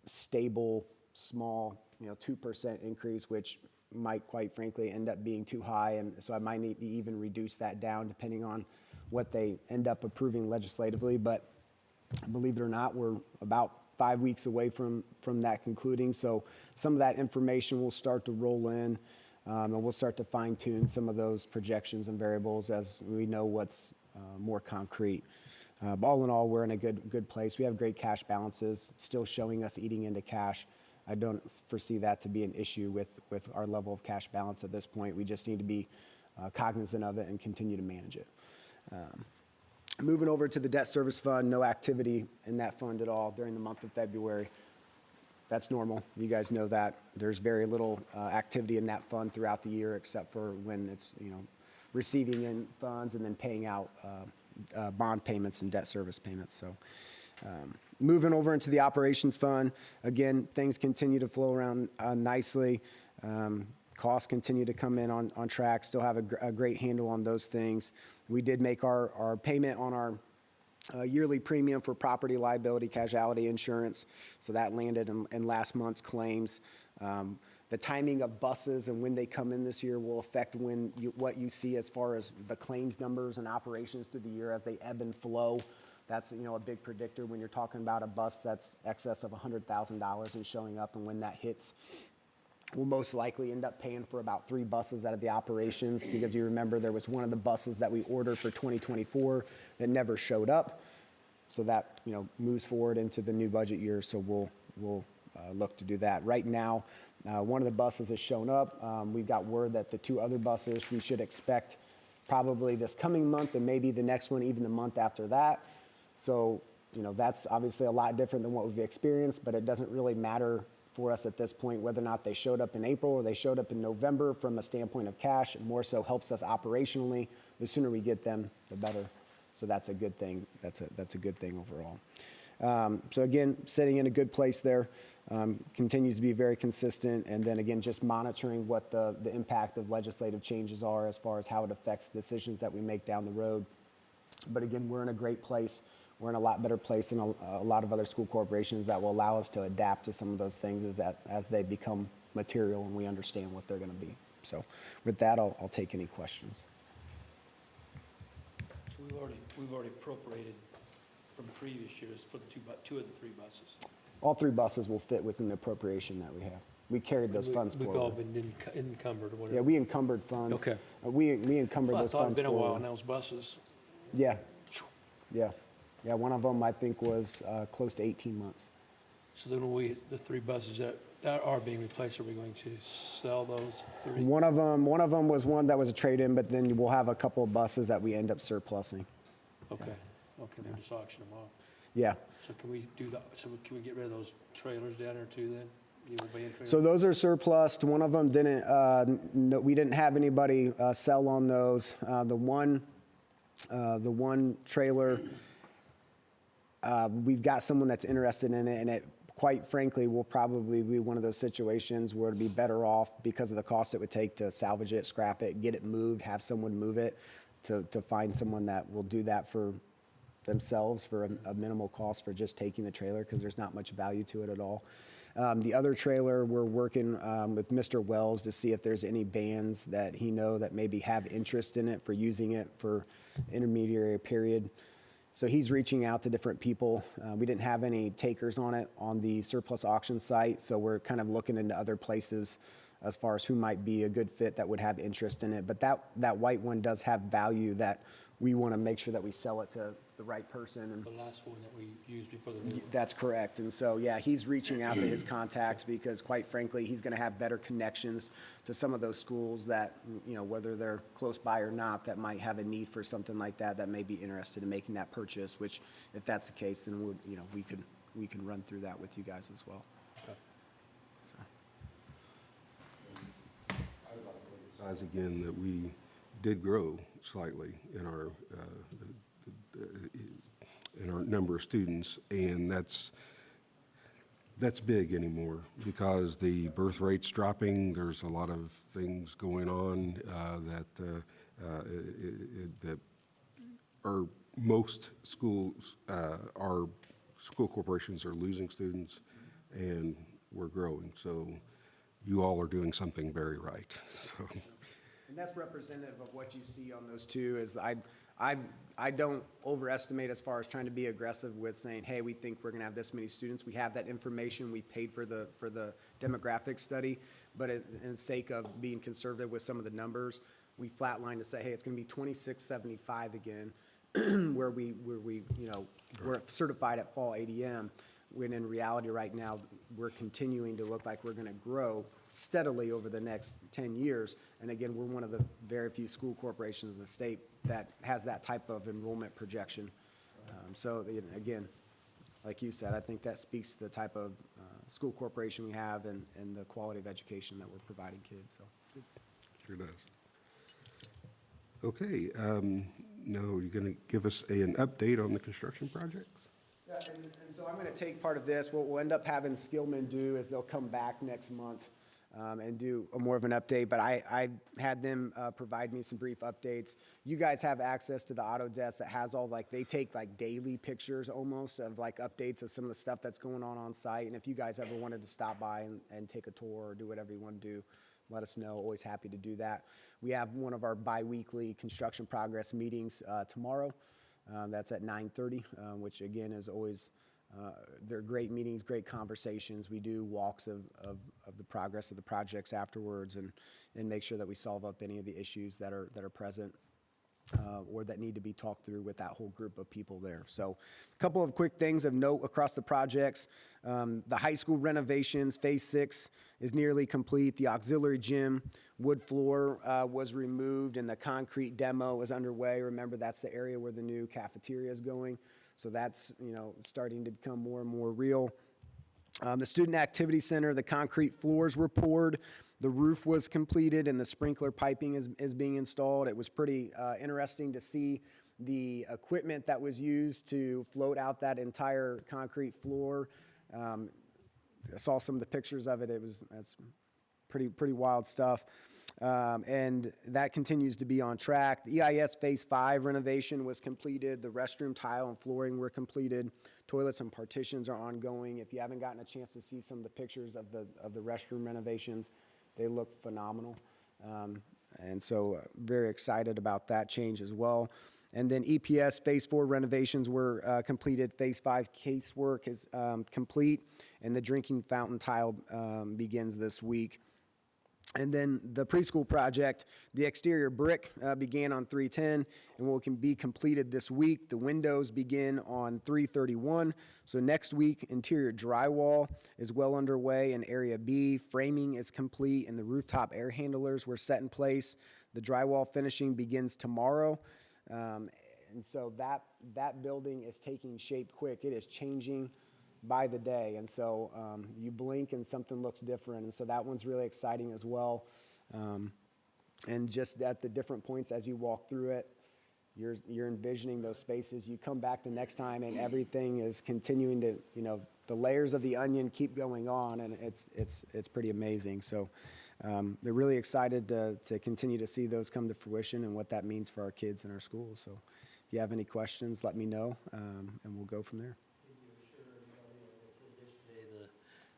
stable, small, 2% increase, which might, quite frankly, end up being too high, and so I might need to even reduce that down depending on what they end up approving legislatively. But believe it or not, we're about 5 weeks away from that concluding. So some of that information will start to roll in, and we'll start to fine tune some of those projections and variables as we know what's more concrete. But all in all, we're in a good place. We have great cash balances, still showing us eating into cash. I don't foresee that to be an issue with our level of cash balance at this point. We just need to be cognizant of it and continue to manage it. Moving over to the debt service fund, no activity in that fund at all during the month of February. That's normal. You guys know that. There's very little activity in that fund throughout the year except for when it's, receiving in funds and then paying out bond payments and debt service payments. So moving over into the operations fund, again, things continue to flow around nicely. Costs continue to come in on track, still have a great handle on those things. We did make our payment on our yearly premium for property liability casualty insurance, so that landed in last month's claims. The timing of buses and when they come in this year will affect what you see as far as the claims numbers and operations through the year as they ebb and flow. That's a big predictor when you're talking about a bus that's excess of $100,000 and showing up, and when that hits, we'll most likely end up paying for about 3 buses out of the operations, because you remember there was one of the buses that we ordered for 2024 that never showed up. So that moves forward into the new budget year. So we'll look to do that. Right now, one of the buses has shown up. We've got word that the 2 other buses we should expect probably this coming month, and maybe the next one even the month after that. So that's obviously a lot different than what we've experienced, but it doesn't really matter for us at this point whether or not they showed up in April or they showed up in November from a standpoint of cash. It more so helps us operationally. The sooner we get them, the better. So that's a good thing. That's a good thing overall. So again, sitting in a good place there, continues to be very consistent. And then again, just monitoring what the impact of legislative changes are as far as how it affects decisions that we make down the road. But again, we're in a great place. We're in a lot better place than a lot of other school corporations that will allow us to adapt to some of those things as they become material and we understand what they're going to be. So with that, I'll take any questions. So we've already appropriated from previous years for the two of the 3 buses. All 3 buses will fit within the appropriation that we have. We carried those funds forward. We've all been encumbered or whatever. Yeah, we encumbered funds. Okay. We encumbered those funds forward. I thought it'd been a while on those buses. Yeah. Yeah, one of them I think was close to 18 months. So then the 3 buses that are being replaced, are we going to sell those 3? One of them was one that was a trade-in, but then we'll have a couple of buses that we end up surplusing. Okay. We'll just auction them off. Yeah. So can we can we get rid of those trailers down there too then? So those are surplus. One of them didn't. We didn't have anybody sell on those. The one trailer, we've got someone that's interested in it, and it, quite frankly, will probably be one of those situations where it'd be better off because of the cost it would take to salvage it, scrap it, get it moved, have someone move it, to find someone that will do that for themselves for a minimal cost for just taking the trailer, because there's not much value to it at all. The other trailer, we're working with Mr. Wells to see if there's any bands that he know that maybe have interest in it for using it for intermediary period. So he's reaching out to different people. We didn't have any takers on it on the surplus auction site, so we're kind of looking into other places as far as who might be a good fit that would have interest in it. But that white one does have value that we want to make sure that we sell it to the right person. And the last one that we used before the new one. That's correct. And so, yeah, he's reaching out to his contacts because, quite frankly, he's going to have better connections to some of those schools that, whether they're close by or not, that might have a need for something like that may be interested in making that purchase, which, if that's the case, then we can run through that with you guys as well. emphasize again that we did grow slightly in our number of students, and that's big anymore because the birth rate's dropping. There's a lot of things going on that are most schools, our school corporations are losing students, and we're growing. So you all are doing something very right. So. And that's representative of what you see on those two. Is I don't overestimate as far as trying to be aggressive with saying, hey, we think we're going to have this many students. We have that information. We paid for the demographic study, but in the sake of being conservative with some of the numbers, we flatlined to say, hey, it's going to be 2675 again, where we we're certified at fall ADM. When in reality right now, we're continuing to look like we're going to grow steadily over the next 10 years. And again, we're one of the very few school corporations in the state that has that type of enrollment projection. So again, like you said, I think that speaks to the type of school corporation we have and the quality of education that we're providing kids. So. Sure does. Okay, now you're going to give us an update on the construction projects? Yeah, and so I'm going to take part of this. What we'll end up having Skillman do is they'll come back next month and do more of an update, but I had them provide me some brief updates. You guys have access to the Autodesk that has all, like, they take like daily pictures almost of like updates of some of the stuff that's going on site. And if you guys ever wanted to stop by and take a tour or do whatever you want to do, let us know. Always happy to do that. We have one of our bi-weekly construction progress meetings tomorrow. That's at 9:30, which again is always, they're great meetings, great conversations. We do walks of the progress of the projects afterwards and make sure that we solve up any of the issues that are present or that need to be talked through with that whole group of people there. So a couple of quick things of note across the projects. The high school renovations, phase 6 is nearly complete. The auxiliary gym wood floor was removed and the concrete demo is underway. Remember, that's the area where the new cafeteria is going. So that's, starting to become more and more real. The student activity center, the concrete floors were poured. The roof was completed and the sprinkler piping is being installed. It was pretty interesting to see the equipment that was used to float out that entire concrete floor. I saw some of the pictures of it. That's pretty wild stuff. And that continues to be on track. The EIS Phase 5 renovation was completed. The restroom tile and flooring were completed. Toilets and partitions are ongoing. If you haven't gotten a chance to see some of the pictures of the restroom renovations, they look phenomenal. And so very excited about that change as well. And then EPS Phase 4 renovations were completed. Phase 5 casework is complete, and the drinking fountain tile begins this week. And then the preschool project, the exterior brick began on 3/10 and will be completed this week. The windows begin on 3/31. So next week, interior drywall is well underway in Area B. Framing is complete and the rooftop air handlers were set in place. The drywall finishing begins tomorrow. And so that building is taking shape quick. It is changing by the day, and so you blink and something looks different, and so that one's really exciting as well. And just at the different points as you walk through it, you're envisioning those spaces. You come back the next time and everything is continuing to, the layers of the onion keep going on, and it's pretty amazing. So they're really excited to continue to see those come to fruition and what that means for our kids in our schools. So if you have any questions, let me know, and we'll go from there.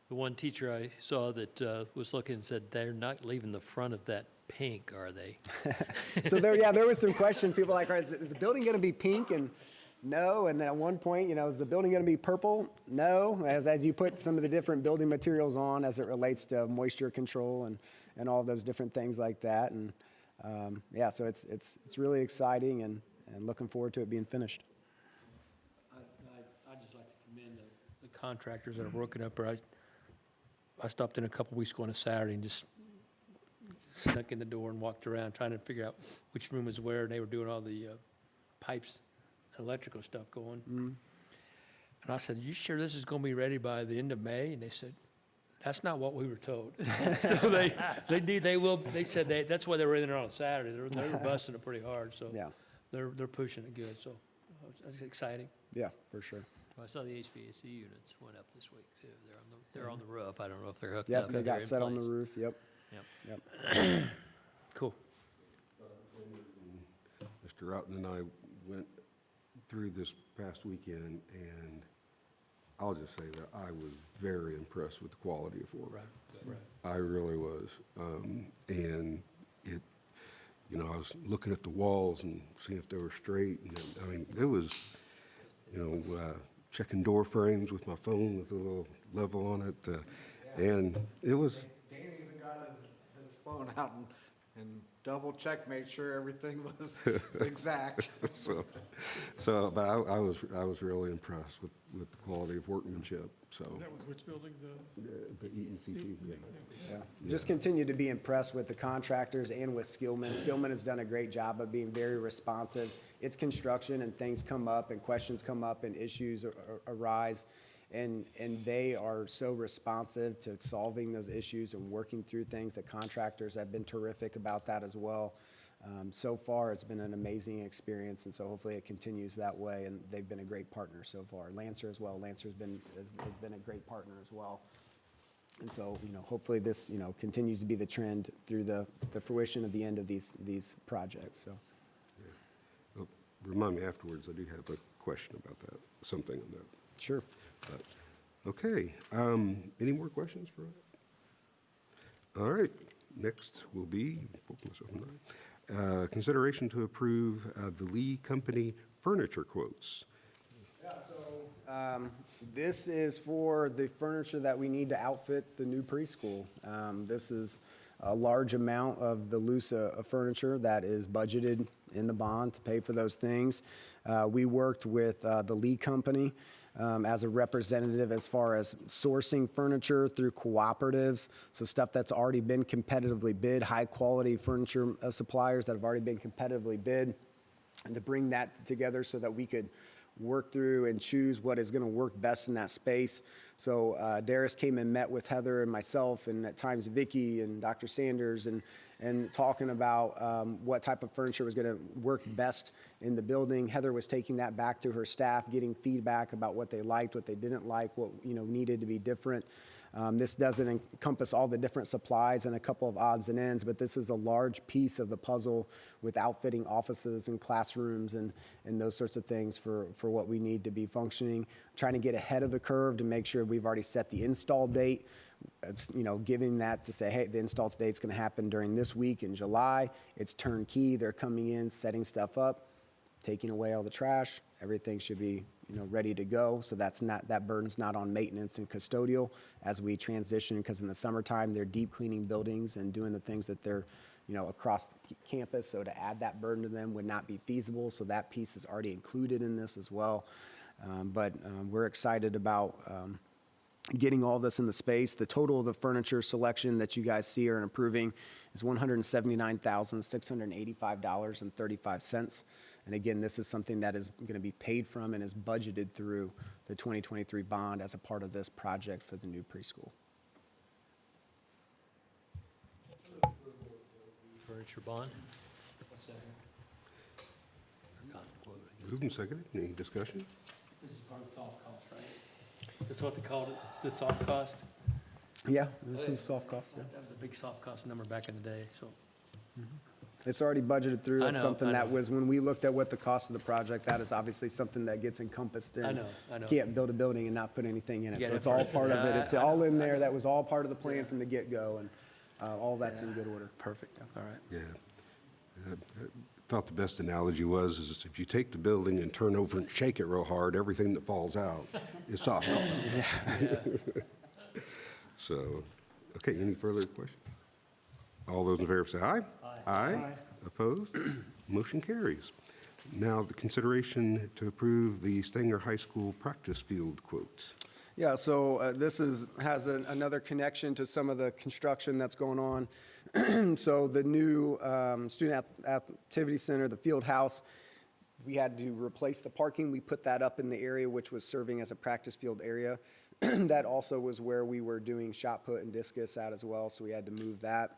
The one teacher I saw that was looking and said, they're not leaving the front of that pink, are they? So there was some questions. People were like, is the building going to be pink? And no. And then at one point, is the building going to be purple? No. As you put some of the different building materials on as it relates to moisture control and all those different things like that. And so it's really exciting and looking forward to it being finished. I'd just like to commend the contractors that are working up there. I stopped in a couple weeks ago on a Saturday and just snuck in the door and walked around trying to figure out which room was where, and they were doing all the pipes and electrical stuff going. Mm-hmm. And I said, you sure this is going to be ready by the end of May? And they said, That's not what we were told. So they said that's why they were in there on a Saturday. They were busting it pretty hard, so Yeah, they're pushing it good, so that's exciting. yeah, for sure. Well, I saw the HVAC units went up this week too. They're on the roof. I don't know if they're hooked up. Yep, but they they're got in set on the place. roof, yep. Yep. Yep. Cool. Mr. Roughton and I went through this past weekend, and I'll just say that I was very impressed with the quality of work. Right. I really was. And it, I was looking at the walls and seeing if they were straight. And I mean, it was, checking door frames with my phone with a little level on it. And it was, Dana even got his phone out and double checked, made sure everything was exact. but I was really impressed with the quality of workmanship, so. That was which building, The EECC, yeah. Yeah. Just continue to be impressed with the contractors and with Skillman. Skillman has done a great job of being very responsive. It's construction and things come up and questions come up and issues arise. And they are so responsive to solving those issues and working through things. The contractors have been terrific about that as well. So far, it's been an amazing experience, and so hopefully it continues that way. And they've been a great partner so far. Lancer as well. Lancer's has been a great partner as well. And so, hopefully this, continues to be the trend through the fruition of the end of these projects. So, Well, remind me afterwards, I do have a question about that, something on that. sure. Okay, any more questions for us? All right, next will be, consideration to approve the Lee Company furniture quotes. Yeah, so this is for the furniture that we need to outfit the new preschool. This is a large amount of the loose furniture that is budgeted in the bond to pay for those things. We worked with the Lee Company as a representative as far as sourcing furniture through cooperatives, so stuff that's already been competitively bid, high-quality furniture suppliers that have already been competitively bid, and to bring that together so that we could work through and choose what is going to work best in that space. So Darius came and met with Heather and myself, and at times Vicky and Dr. Sanders, and talking about what type of furniture was going to work best in the building. Heather was taking that back to her staff, getting feedback about what they liked, what they didn't like, what needed to be different. This doesn't encompass all the different supplies and a couple of odds and ends, but this is a large piece of the puzzle with outfitting offices and classrooms and those sorts of things for what we need to be functioning. Trying to get ahead of the curve to make sure we've already set the install date, giving that to say, hey, the install date's going to happen during this week in July. It's turnkey. They're coming in, setting stuff up, taking away all the trash. Everything should be ready to go. So that burden's not on maintenance and custodial as we transition, because in the summertime they're deep cleaning buildings and doing the things that they're across campus. So to add that burden to them would not be feasible. So that piece is already included in this as well. But we're excited about getting all this in the space. The total of the furniture selection that you guys see and approving is $179,685.35. And again, this is something that is going to be paid from and is budgeted through the 2023 bond as a part of this project for the new preschool. Furniture bond. Moved and seconded. Any discussion? This is part of the soft cost, right? That's what they called it, the soft cost? Yeah, this is soft cost. Yeah. That was a big soft cost number back in the day, so. It's already budgeted through. I That's know, something I that know. was, when we looked at what the cost of the project, that is obviously something that gets encompassed in. I know. Can't build a building and not put anything in it. You So gotta it's all put it- part of it. It's I all know, in I there. know. That was all part of the plan from the get-go, and all that's in good order. Perfect, all right. Yeah. I thought the best analogy was is if you take the building and turn over and shake it real hard, everything that falls out is soft cost. So, okay, any further questions? All those in favor say aye. Aye. Opposed? Motion carries. Now, the consideration to approve the Stanger High School practice field quotes. Yeah, so this has another connection to some of the construction that's going on. So the new student activity center, the field house, we had to replace the parking. We put that up in the area which was serving as a practice field area. That also was where we were doing shot put and discus at as well, so we had to move that.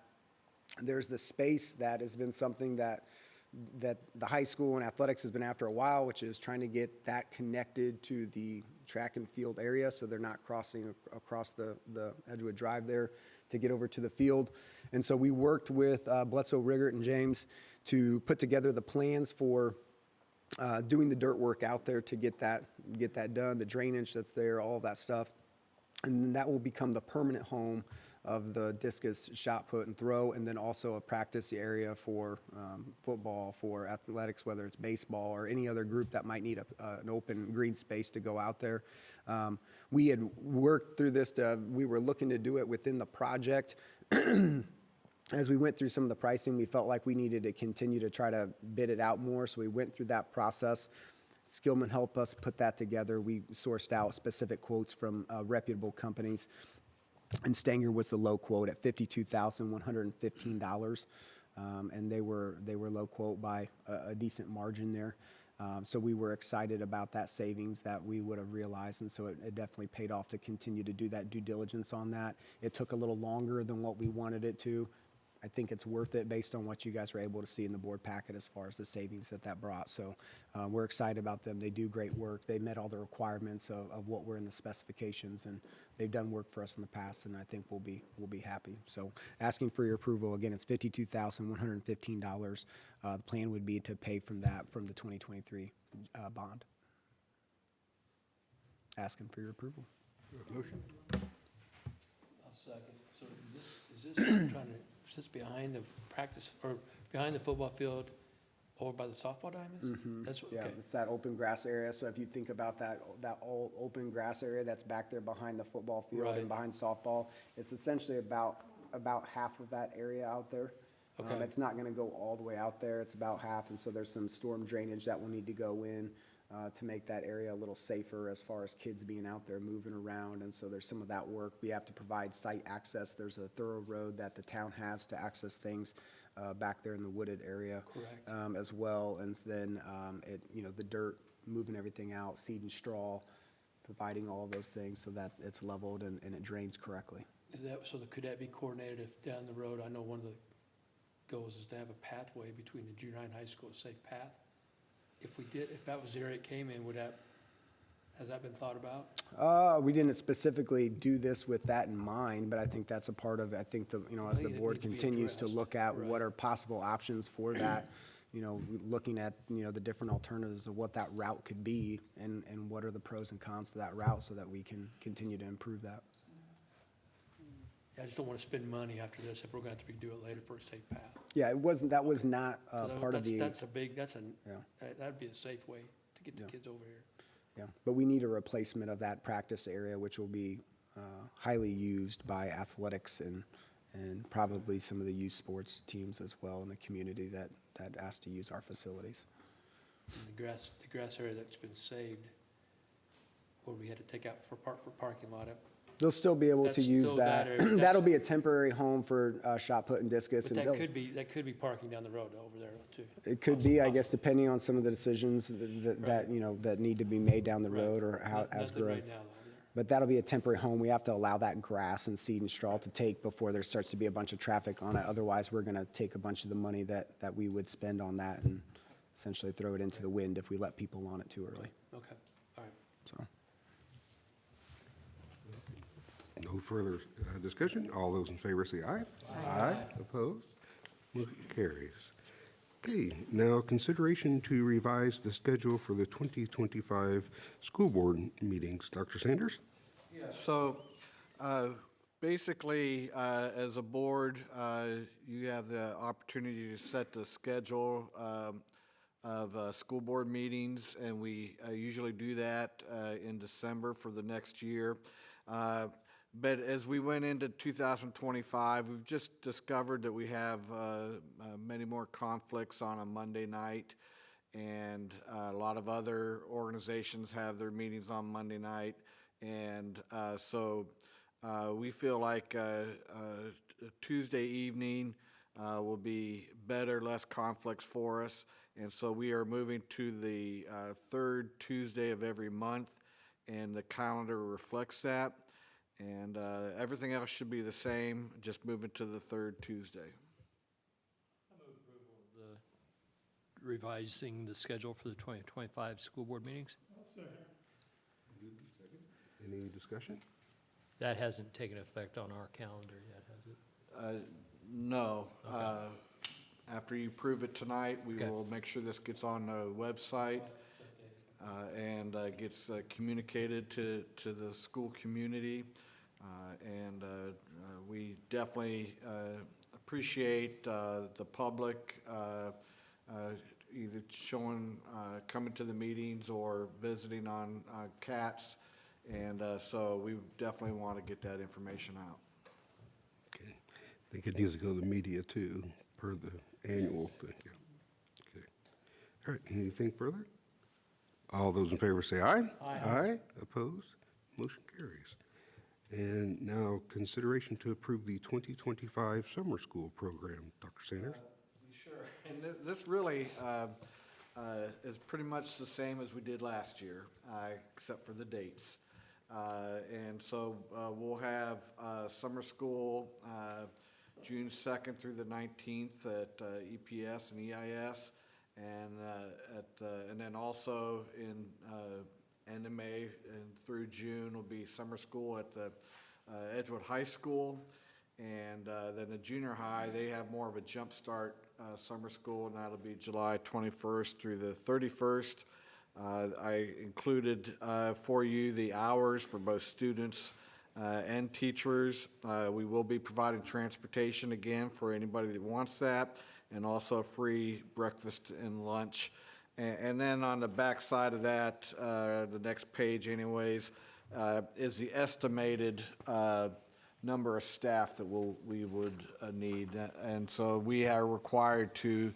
There's the space that has been something that the high school and athletics has been after a while, which is trying to get that connected to the track and field area so they're not crossing across the Edgewood Drive there to get over to the field. And so we worked with Bledsoe, Riggert, and James to put together the plans for doing the dirt work out there to get that done, the drainage that's there, all of that stuff. And then that will become the permanent home of the discus shot put and throw, and then also a practice area for football, for athletics, whether it's baseball or any other group that might need an open green space to go out there. We had worked through this, we were looking to do it within the project. As we went through some of the pricing, we felt like we needed to continue to try to bid it out more, so we went through that process. Skillman helped us put that together. We sourced out specific quotes from reputable companies, and Stanger was the low quote at $52,115, and they were low quote by a decent margin there. So we were excited about that savings that we would have realized, and so it definitely paid off to continue to do that due diligence on that. It took a little longer than what we wanted it to. I think it's worth it based on what you guys were able to see in the board packet as far as the savings that brought. So we're excited about them. They do great work. They met all the requirements of what were in the specifications, and they've done work for us in the past, and I think we'll be happy. So asking for your approval, again, it's $52,115. The plan would be to pay from the 2023 bond. Asking for your approval. Motion? I'll second. So is this trying to, is this behind the practice, or behind the football field, or by the softball diamonds? Mm-hmm. That's Yeah, okay. it's that open grass area. So if you think about that old open grass area that's back there behind the football field Right. and behind softball, it's essentially about half of that area out there. Okay. It's not going to go all the way out there. It's about half, and so there's some storm drainage that will need to go in to make that area a little safer as far as kids being out there moving around. And so there's some of that work. We have to provide site access. There's a thorough road that the town has to access things back there in the wooded area. Correct. As well. And then the dirt, moving everything out, seed and straw, providing all those things so that it's leveled and it drains correctly. Is that, so could that be coordinated if down the road, I know one of the goals is to have a pathway between the junior high and high school, a safe path? If that was the area it came in, has that been thought about? We didn't specifically do this with that in mind, but I think that's a part of it. I think as the think it board needs to be continues to addressed. look at Right. what are possible options for that, looking at, the different alternatives of what that route could be and what are the pros and cons to that route so that we can continue to improve that. I just don't want to spend money after this if we're going to have to do it later for a safe path. Yeah, that was not part of the. That'd be a safe way to get the kids over here. Yeah, but we need a replacement of that practice area, which will be highly used by athletics and probably some of the youth sports teams as well in the community that ask to use our facilities. And the grass area that's been saved, where we had to take out for parking lot up. They'll still be able to That's use still that. that area. That'll be a temporary home for shot put and discus. But And that could be parking down the road over there too. it could be, I guess, depending on some of the decisions that need to be made down the Right. road or how as Nothing growth. right now, though, there. But that'll be a temporary home. We have to allow that grass and seed and straw to take before there starts to be a bunch of traffic on it. Otherwise, we're going to take a bunch of the money that we would spend on that and essentially throw it into the wind if we let people on it too early. Okay, all right. So, No further discussion. All those in favor say aye. Aye. Opposed? Motion carries. Okay, now consideration to revise the schedule for the 2025 school board meetings. Dr. Sanders? So basically, as a board, you have the opportunity to set the schedule of school board meetings, and we usually do that in December for the next year. But as we went into 2025, we've just discovered that we have many more conflicts on a Monday night, and a lot of other organizations have their meetings on Monday night. And so we feel like Tuesday evening will be better, less conflicts for us. And so we are moving to the third Tuesday of every month. and the calendar reflects that. And everything else should be the same, just moving to the third Tuesday. Revising the schedule for the 2025 school board meetings. Any discussion? That hasn't taken effect on our calendar yet, has it? No. After you approve it tonight, we Okay. will make sure this gets on the website and gets communicated to the school community. And we definitely appreciate the public either coming to the meetings or visiting on CATS. And so we definitely want to get that information out. Okay. I think it needs to go to the media too, per the annual thing. Yeah. Okay. All right, anything further? All those in favor say aye. Aye. Opposed? Motion carries. And now consideration to approve the 2025 summer school program. Dr. Sanders? Sure. And this really is pretty much the same as we did last year, except for the dates. And so we'll have summer school June 2nd through the 19th at EPS and EIS, and then also in end of May and through June will be summer school at the Edgewood High School. And then the junior high, they have more of a jump start summer school, and that'll be July 21st through the 31st. I included for you the hours for both students and teachers. We will be providing transportation again for anybody that wants that, and also free breakfast and lunch. And then on the back side of that, the next page anyways, is the estimated number of staff that we would need. And so we are required to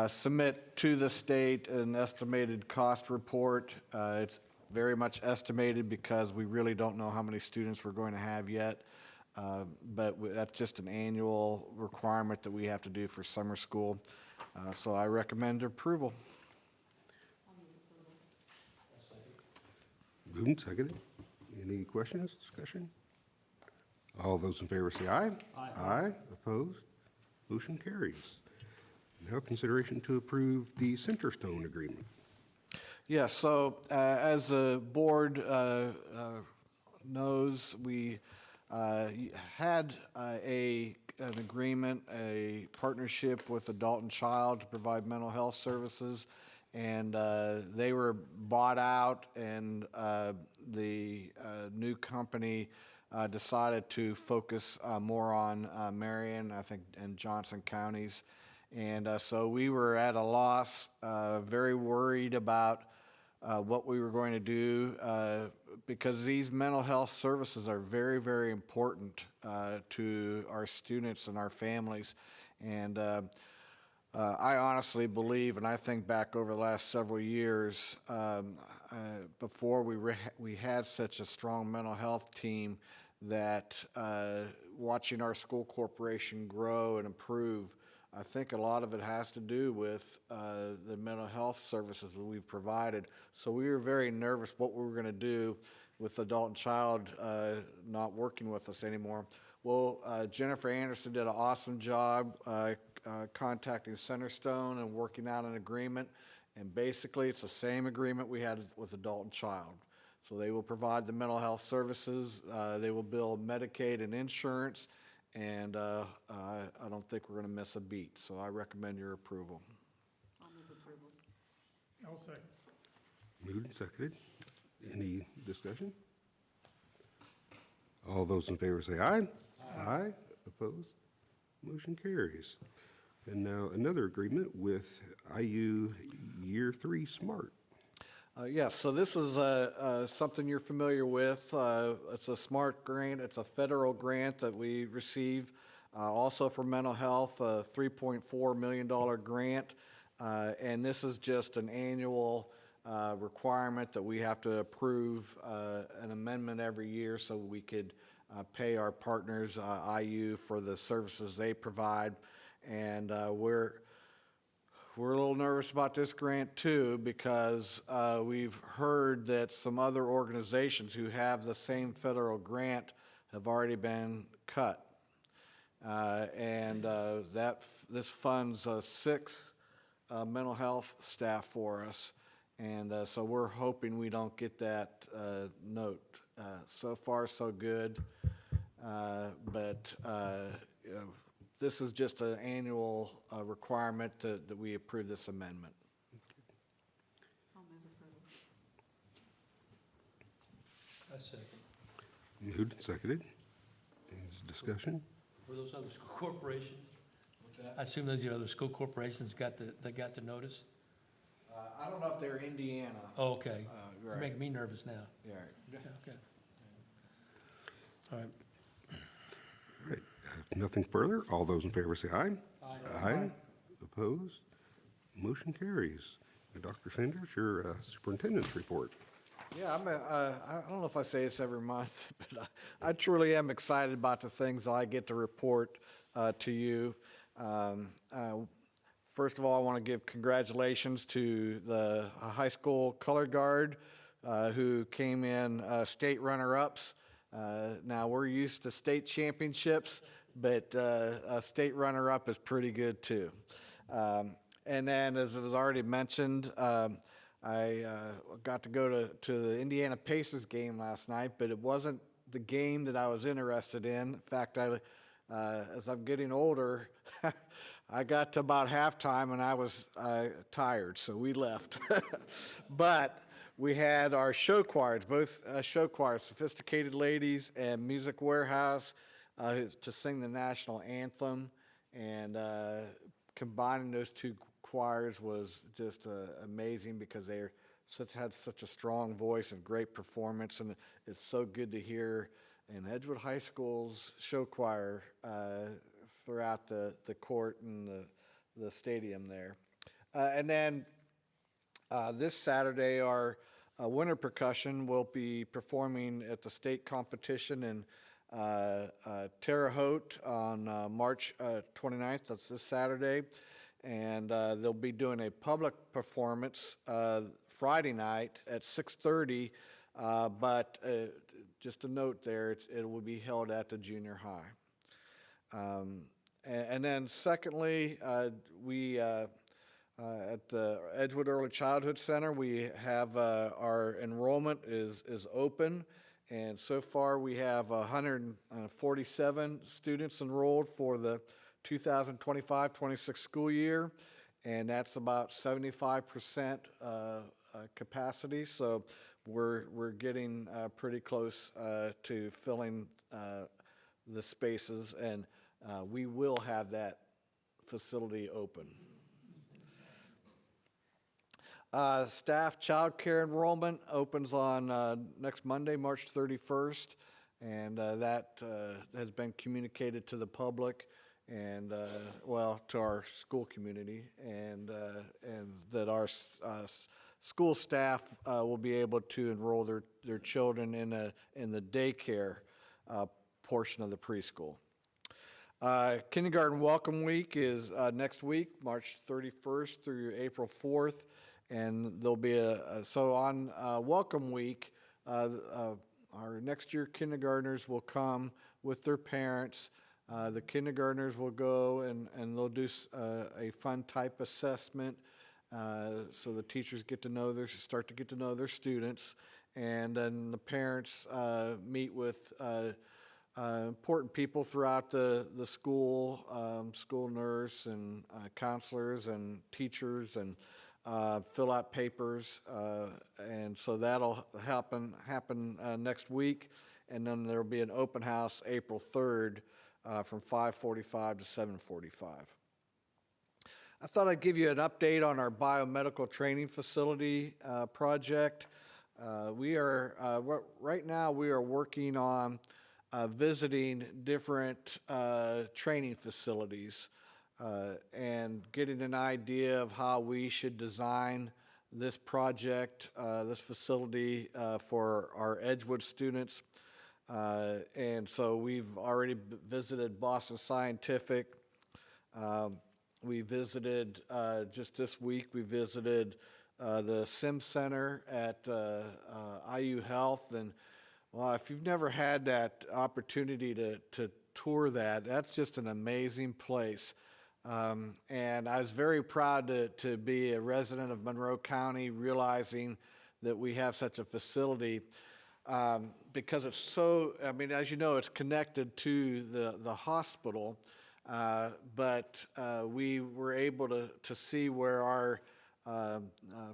submit to the state an estimated cost report. It's very much estimated because we really don't know how many students we're going to have yet. But that's just an annual requirement that we have to do for summer school. So I recommend approval. Moved and seconded. Any questions, discussion? All those in favor say aye. Aye. Opposed? Motion carries. Now consideration to approve the Centerstone agreement. Yes, so as the board knows, we had an agreement, a partnership with Adult and Child to provide mental health services, and they were bought out, and the new company decided to focus more on Marion, I think, and Johnson counties. And so we were at a loss, very worried about what we were going to do because these mental health services are very, very important to our students and our families. And I honestly believe, and I think back over the last several years, before we had such a strong mental health team, that watching our school corporation grow and improve, I think a lot of it has to do with the mental health services that we've provided. So we were very nervous what we were going to do with Adult and Child not working with us anymore. Well, Jennifer Anderson did an awesome job contacting Centerstone and working out an agreement. And basically, it's the same agreement we had with Adult and Child. So they will provide the mental health services. They will bill Medicaid and insurance. And I don't think we're going to miss a beat. So I recommend your approval. I'll move approval. I'll second. Moved and seconded. Any discussion? All those in favor say aye. Aye. Opposed? Motion carries. And now another agreement with IU Year 3 Smart. Yes, so this is something you're familiar with. It's a SMART grant. It's a federal grant that we receive also for mental health, a $3.4 million grant. And this is just an annual requirement that we have to approve an amendment every year so we could pay our partners, IU, for the services they provide. And we're a little nervous about this grant too, because we've heard that some other organizations who have the same federal grant have already been cut. This funds 6 mental health staff for us, and so we're hoping we don't get that note. So far, so good, but you know, this is just an annual requirement that we approve this amendment. I second. Moved and seconded. Any discussion? For those other school corporations? I assume those, other school corporations got the notice? I don't know if they're Indiana. Oh, okay. Right. You're making me nervous now. Yeah. Yeah, okay. All right. All right, nothing further. All those in favor say aye. Aye. Opposed? Motion carries. Dr. Sanders, your superintendent's report. Yeah, I don't know if I say this every month, but I truly am excited about the things that I get to report to you. First of all, I want to give congratulations to the high school color guard who came in state runner-ups. Now, we're used to state championships, but a state runner-up is pretty good too. And then, as it was already mentioned, I got to go to the Indiana Pacers game last night, but it wasn't the game that I was interested in. In fact, as I'm getting older, I got to about halftime and I was tired, so we left. But we had our show choirs, both show choirs, Sophisticated Ladies and Music Warehouse, to sing the national anthem, and combining those two choirs was just amazing because they had such a strong voice and great performance, and it's so good to hear in Edgewood High School's show choir throughout the court and the stadium there. And then this Saturday, our winter percussion will be performing at the state competition in Terre Haute on March 29th. That's this Saturday. And they'll be doing a public performance Friday night at 6:30, but just a note there, it will be held at the junior high. And then secondly, we at the Edgewood Early Childhood Center, we have our enrollment is open, and so far we have 147 students enrolled for the 2025-26 school year, and that's about 75% capacity. So we're getting pretty close to filling the spaces, and we will have that facility open. Staff child care enrollment opens on next Monday, March 31st, and that has been communicated to the public and, well, to our school community, and that our school staff will be able to enroll their children in the daycare portion of the preschool. Kindergarten Welcome Week is next week, March 31st through April 4th, and there'll be so on Welcome Week, our next year kindergartners will come with their parents. The kindergartners will go and they'll do a fun type assessment, so the teachers start to get to know their students, and then the parents meet with important people throughout the school, school nurse and counselors and teachers, and fill out papers, and so that'll happen next week, and then there'll be an open house April 3rd from 5:45 to 7:45. I thought I'd give you an update on our biomedical training facility project. Right now we are working on visiting different training facilities and getting an idea of how we should design this project, this facility for our Edgewood students. And so we've already visited Boston Scientific. We visited, just this week, we visited the Sim Center at IU Health. And well, if you've never had that opportunity to tour that, that's just an amazing place. And I was very proud to be a resident of Monroe County, realizing that we have such a facility, because it's so, I mean, as you know, it's connected to the hospital, but we were able to see where our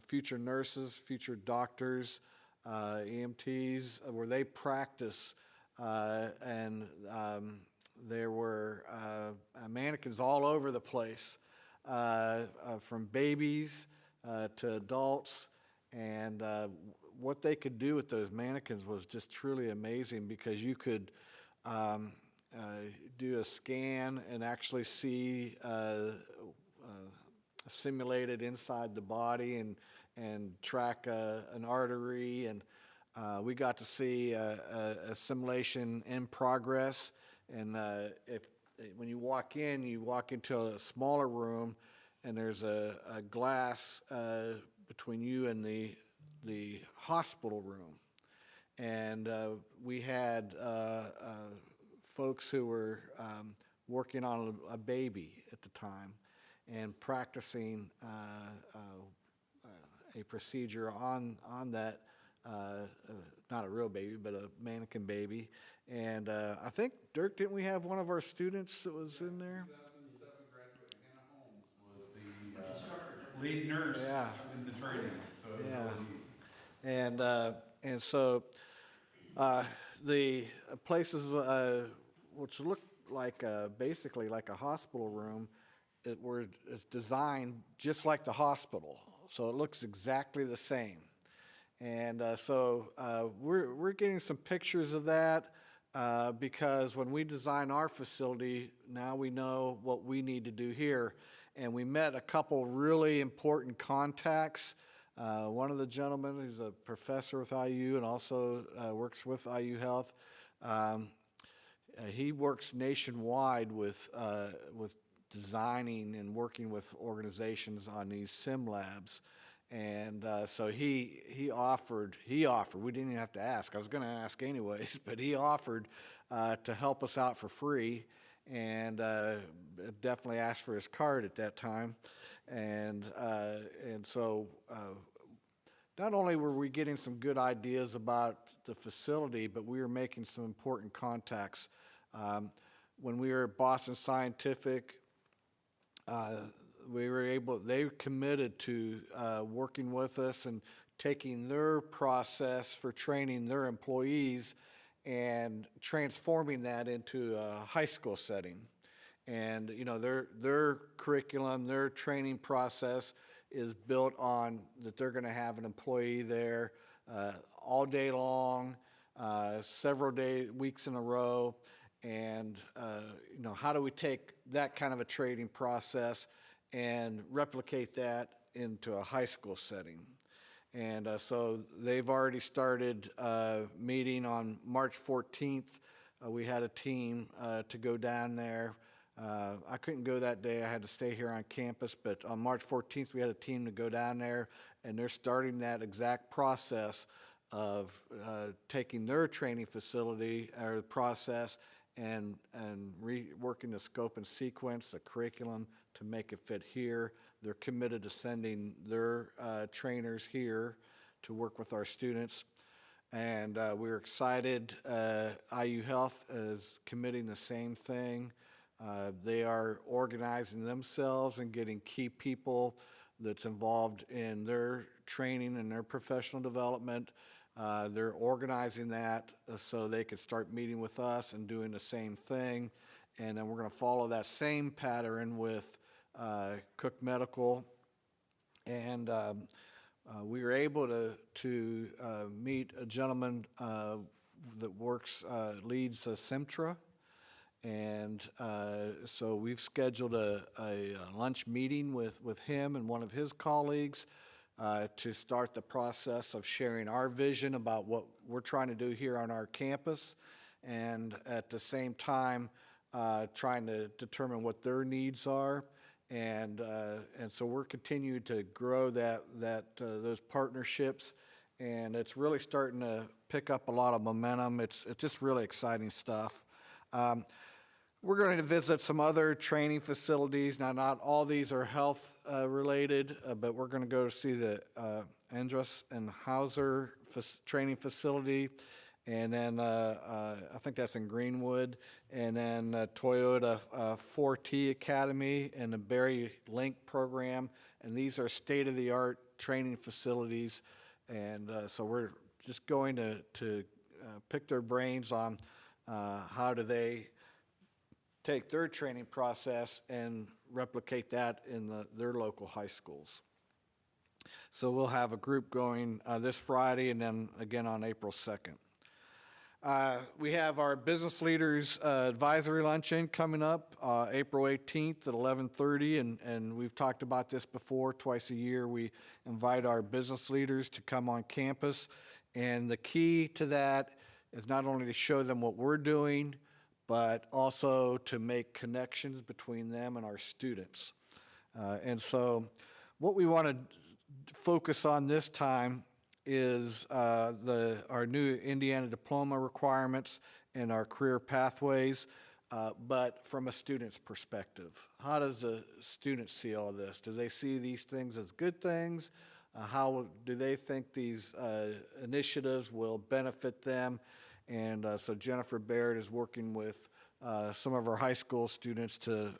future nurses, future doctors, EMTs, where they practice, and there were mannequins all over the place, from babies to adults, and what they could do with those mannequins was just truly amazing, because you could do a scan and actually see simulated inside the body and track an artery, and we got to see a simulation in progress. And when you walk into a smaller room, and there's a glass between you and the hospital room. And we had folks who were working on a baby at the time and practicing a procedure on that, not a real baby, but a mannequin baby. And I think, Dirk, didn't we have one of our students that was in there? 2007 graduate Hannah Holmes was the lead nurse in the training. So it was really neat. And so the places which looked like basically like a hospital room, it's designed just like the hospital, so it looks exactly the same. And so we're getting some pictures of that, because when we design our facility, now we know what we need to do here. And we met a couple really important contacts. One of the gentlemen, he's a professor with IU and also works with IU Health. He works nationwide with designing and working with organizations on these sim labs. And so he offered, we didn't even have to ask, I was going to ask anyways, but he offered to help us out for free, and definitely asked for his card at that time. And so not only were we getting some good ideas about the facility, but we were making some important contacts. When we were at Boston Scientific, they committed to working with us and taking their process for training their employees and transforming that into a high school setting. And you know, their curriculum, their training process is built on that they're going to have an employee there all day long, several weeks in a row. And you know, how do we take that kind of a training process and replicate that into a high school setting? And so they've already started meeting on March 14th. We had a team to go down there. I couldn't go that day. I had to stay here on campus. But on March 14th, we had a team to go down there, and they're starting that exact process of taking their training facility or process and reworking the scope and sequence, the curriculum to make it fit here. They're committed to sending their trainers here to work with our students. And we're excited. IU Health is committing the same thing. They are organizing themselves and getting key people that's involved in their training and their professional development. They're organizing that so they could start meeting with us and doing the same thing. And then we're going to follow that same pattern with Cook Medical. And we were able to meet a gentleman that leads Simtra. And so we've scheduled a lunch meeting with him and one of his colleagues to start the process of sharing our vision about what we're trying to do here on our campus, and at the same time trying to determine what their needs are And so we're continuing to grow those partnerships, and it's really starting to pick up a lot of momentum. It's just really exciting stuff. We're going to visit some other training facilities. Now, not all these are health related, but we're going to go see the Andrus and Hauser training facility, and then I think that's in Greenwood, and then Toyota 4T Academy and the Berry Link program, and these are state-of-the-art training facilities, and so we're just going to pick their brains on how do they take their training process and replicate that in their local high schools. So we'll have a group going this Friday and then again on April 2nd. We have our Business Leaders Advisory Luncheon coming up April 18th at 11:30, and we've talked about this before. Twice a year we invite our business leaders to come on campus, and the key to that is not only to show them what we're doing, but also to make connections between them and our students. And so what we want to focus on this time is our new Indiana diploma requirements and our career pathways, but from a student's perspective. How does the student see all this? Do they see these things as good things? How do they think these initiatives will benefit them? And so Jennifer Baird is working with some of our high school students to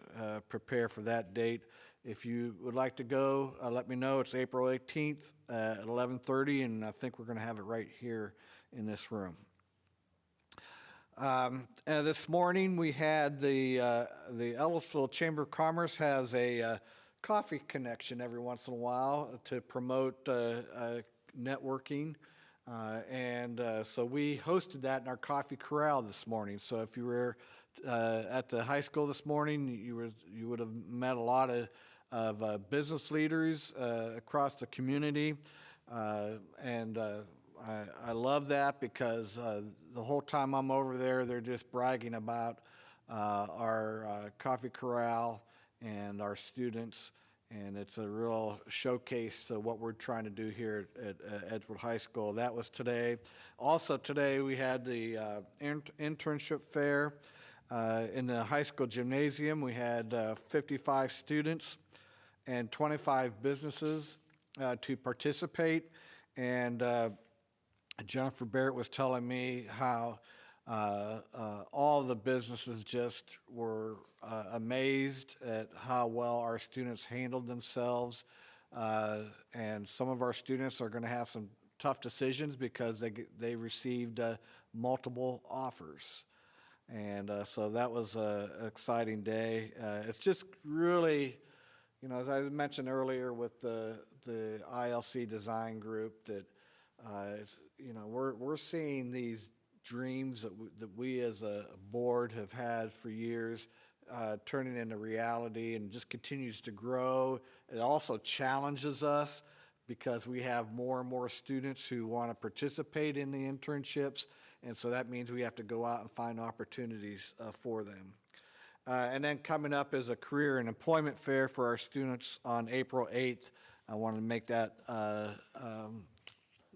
prepare for that date. If you would like to go, let me know. It's April 18th at 11:30, and I think we're going to have it right here in this room. This morning we had the Ellisville Chamber of Commerce has a coffee connection every once in a while to promote networking. So we hosted that in our coffee corral this morning. So if you were at the high school this morning, you would have met a lot of business leaders across the community, and I love that because the whole time I'm over there, they're just bragging about our coffee corral and our students. And it's a real showcase to what we're trying to do here at Edgewood High School. That was today. Also today we had the internship fair in the high school gymnasium. We had 55 students and 25 businesses to participate. And Jennifer Barrett was telling me how all the businesses just were amazed at how well our students handled themselves. And some of our students are going to have some tough decisions because they received multiple offers. And so that was an exciting day. It's just really, as I mentioned earlier with the ILC design group, that we're seeing these dreams that we as a board have had for years turning into reality, and just continues to grow. It also challenges us because we have more and more students who want to participate in the internships, and so that means we have to go out and find opportunities for them. And then coming up is a career and employment fair for our students on April 8th. I wanted to make that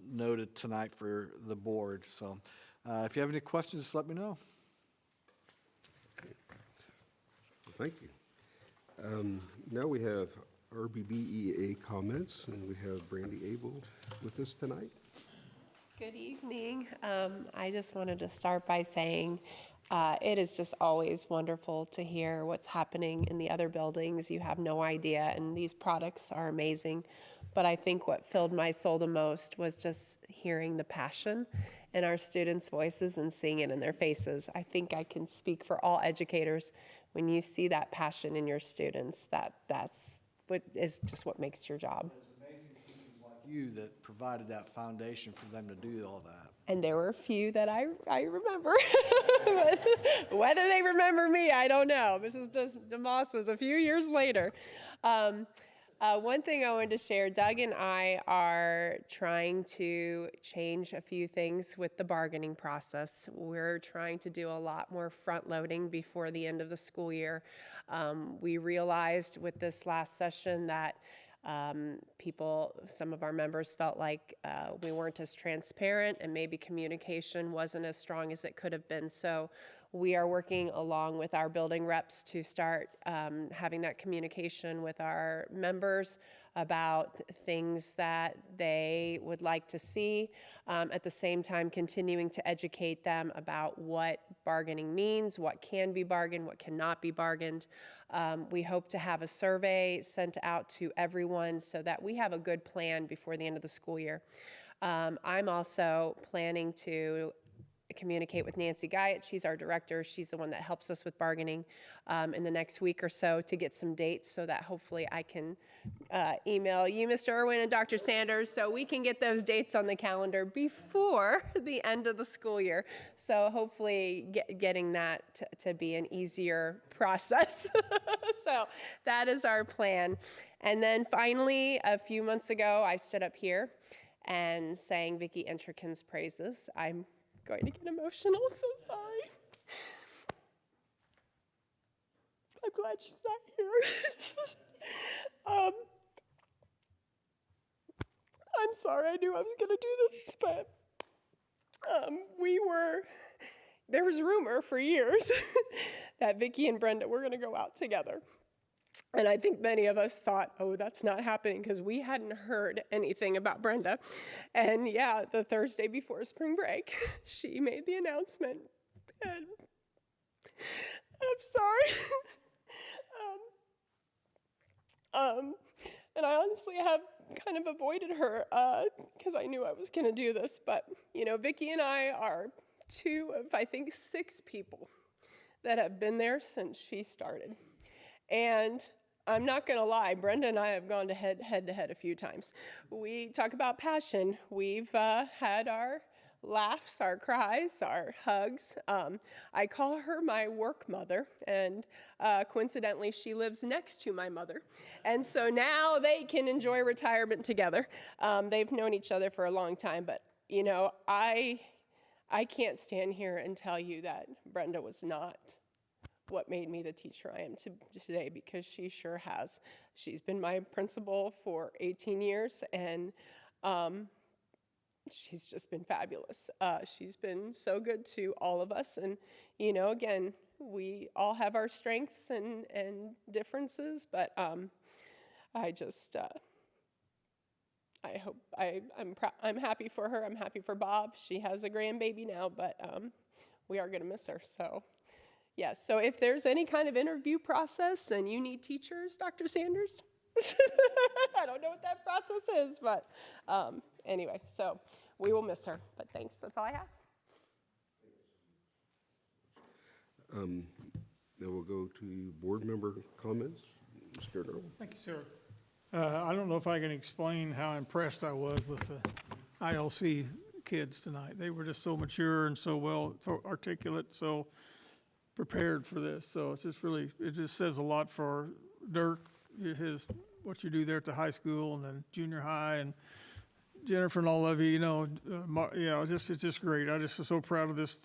noted tonight for the board. So if you have any questions, just let me know. Thank you. Now we have RBBEA comments, and we have Brandy Abel with us tonight. Good evening. I just wanted to start by saying it is just always wonderful to hear what's happening in the other buildings. You have no idea, and these products are amazing. But I think what filled my soul the most was just hearing the passion in our students' voices and seeing it in their faces. I think I can speak for all educators. When you see that passion in your students, that's what is just what makes your job. It's amazing people like you that provided that foundation for them to do all that. And there were a few that I remember. But whether they remember me, I don't know. Mrs. DeMoss was a few years later. One thing I wanted to share, Doug and I are trying to change a few things with the bargaining process. We're trying to do a lot more front loading before the end of the school year. We realized with this last session that some of our members felt like we weren't as transparent and maybe communication wasn't as strong as it could have been. So we are working along with our building reps to start having that communication with our members about things that they would like to see. At the same time, continuing to educate them about what bargaining means, what can be bargained, what cannot be bargained. We hope to have a survey sent out to everyone so that we have a good plan before the end of the school year. I'm also planning to communicate with Nancy Guyett. She's our director. She's the one that helps us with bargaining in the next week or so to get some dates so that hopefully I can email you, Mr. Irwin and Dr. Sanders, so we can get those dates on the calendar before the end of the school year. So hopefully getting that to be an easier process. So that is our plan. And then finally, a few months ago, I stood up here and sang Vicki Entrikin's praises. I'm going to get emotional, so sorry. I'm glad she's not here. I'm sorry, I knew I was gonna do this, but there was rumor for years that Vicki and Brenda were gonna go out together. And I think many of us thought, oh, that's not happening, because we hadn't heard anything about Brenda. And yeah, the Thursday before spring break, she made the announcement. And I'm sorry. And I honestly have kind of avoided her because I knew I was going to do this. But, you know, Vicki and I are 2 of, I think, 6 people that have been there since she started. And I'm not going to lie, Brenda and I have gone head to head a few times. We talk about passion. We've had our laughs, our cries, our hugs. I call her my work mother, and coincidentally, she lives next to my mother. And so now they can enjoy retirement together. They've known each other for a long time, but, you know, I can't stand here and tell you that Brenda was not what made me the teacher I am today, because she sure has. She's been my principal for 18 years, and she's just been fabulous. She's been so good to all of us, and, you know, again, we all have our strengths and differences, but I just, I hope, I'm happy for her. I'm happy for Bob. She has a grandbaby now, but we are gonna miss her, so. Yes, so if there's any kind of interview process and you need teachers, Dr. Sanders, I don't know what that process is, but anyway, so we will miss her. But thanks, that's all I have. Then we'll go to board member comments. Mr. Earl. Thank you, sir. I don't know if I can explain how impressed I was with the ILC kids tonight. They were just so mature and so well, so articulate, so prepared for this. So it's just really, it just says a lot for Dirk, what you do there at the high school and then junior high, and Jennifer and all of you, you know, it's just great. I just am so proud of this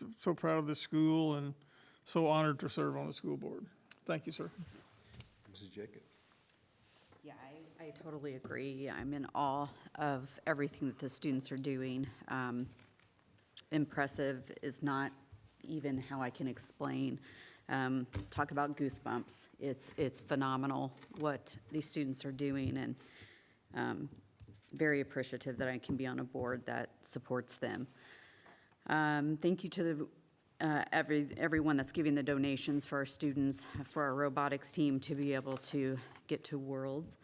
school, and so honored to serve on the school board. Thank you, sir. Mrs. Jacob. Yeah, I totally agree. I'm in awe of everything that the students are doing. Impressive is not even how I can explain. Talk about goosebumps. It's phenomenal what these students are doing, and very appreciative that I can be on a board that supports them. Thank you to everyone that's giving the donations for our students, for our robotics team to be able to get to Worlds.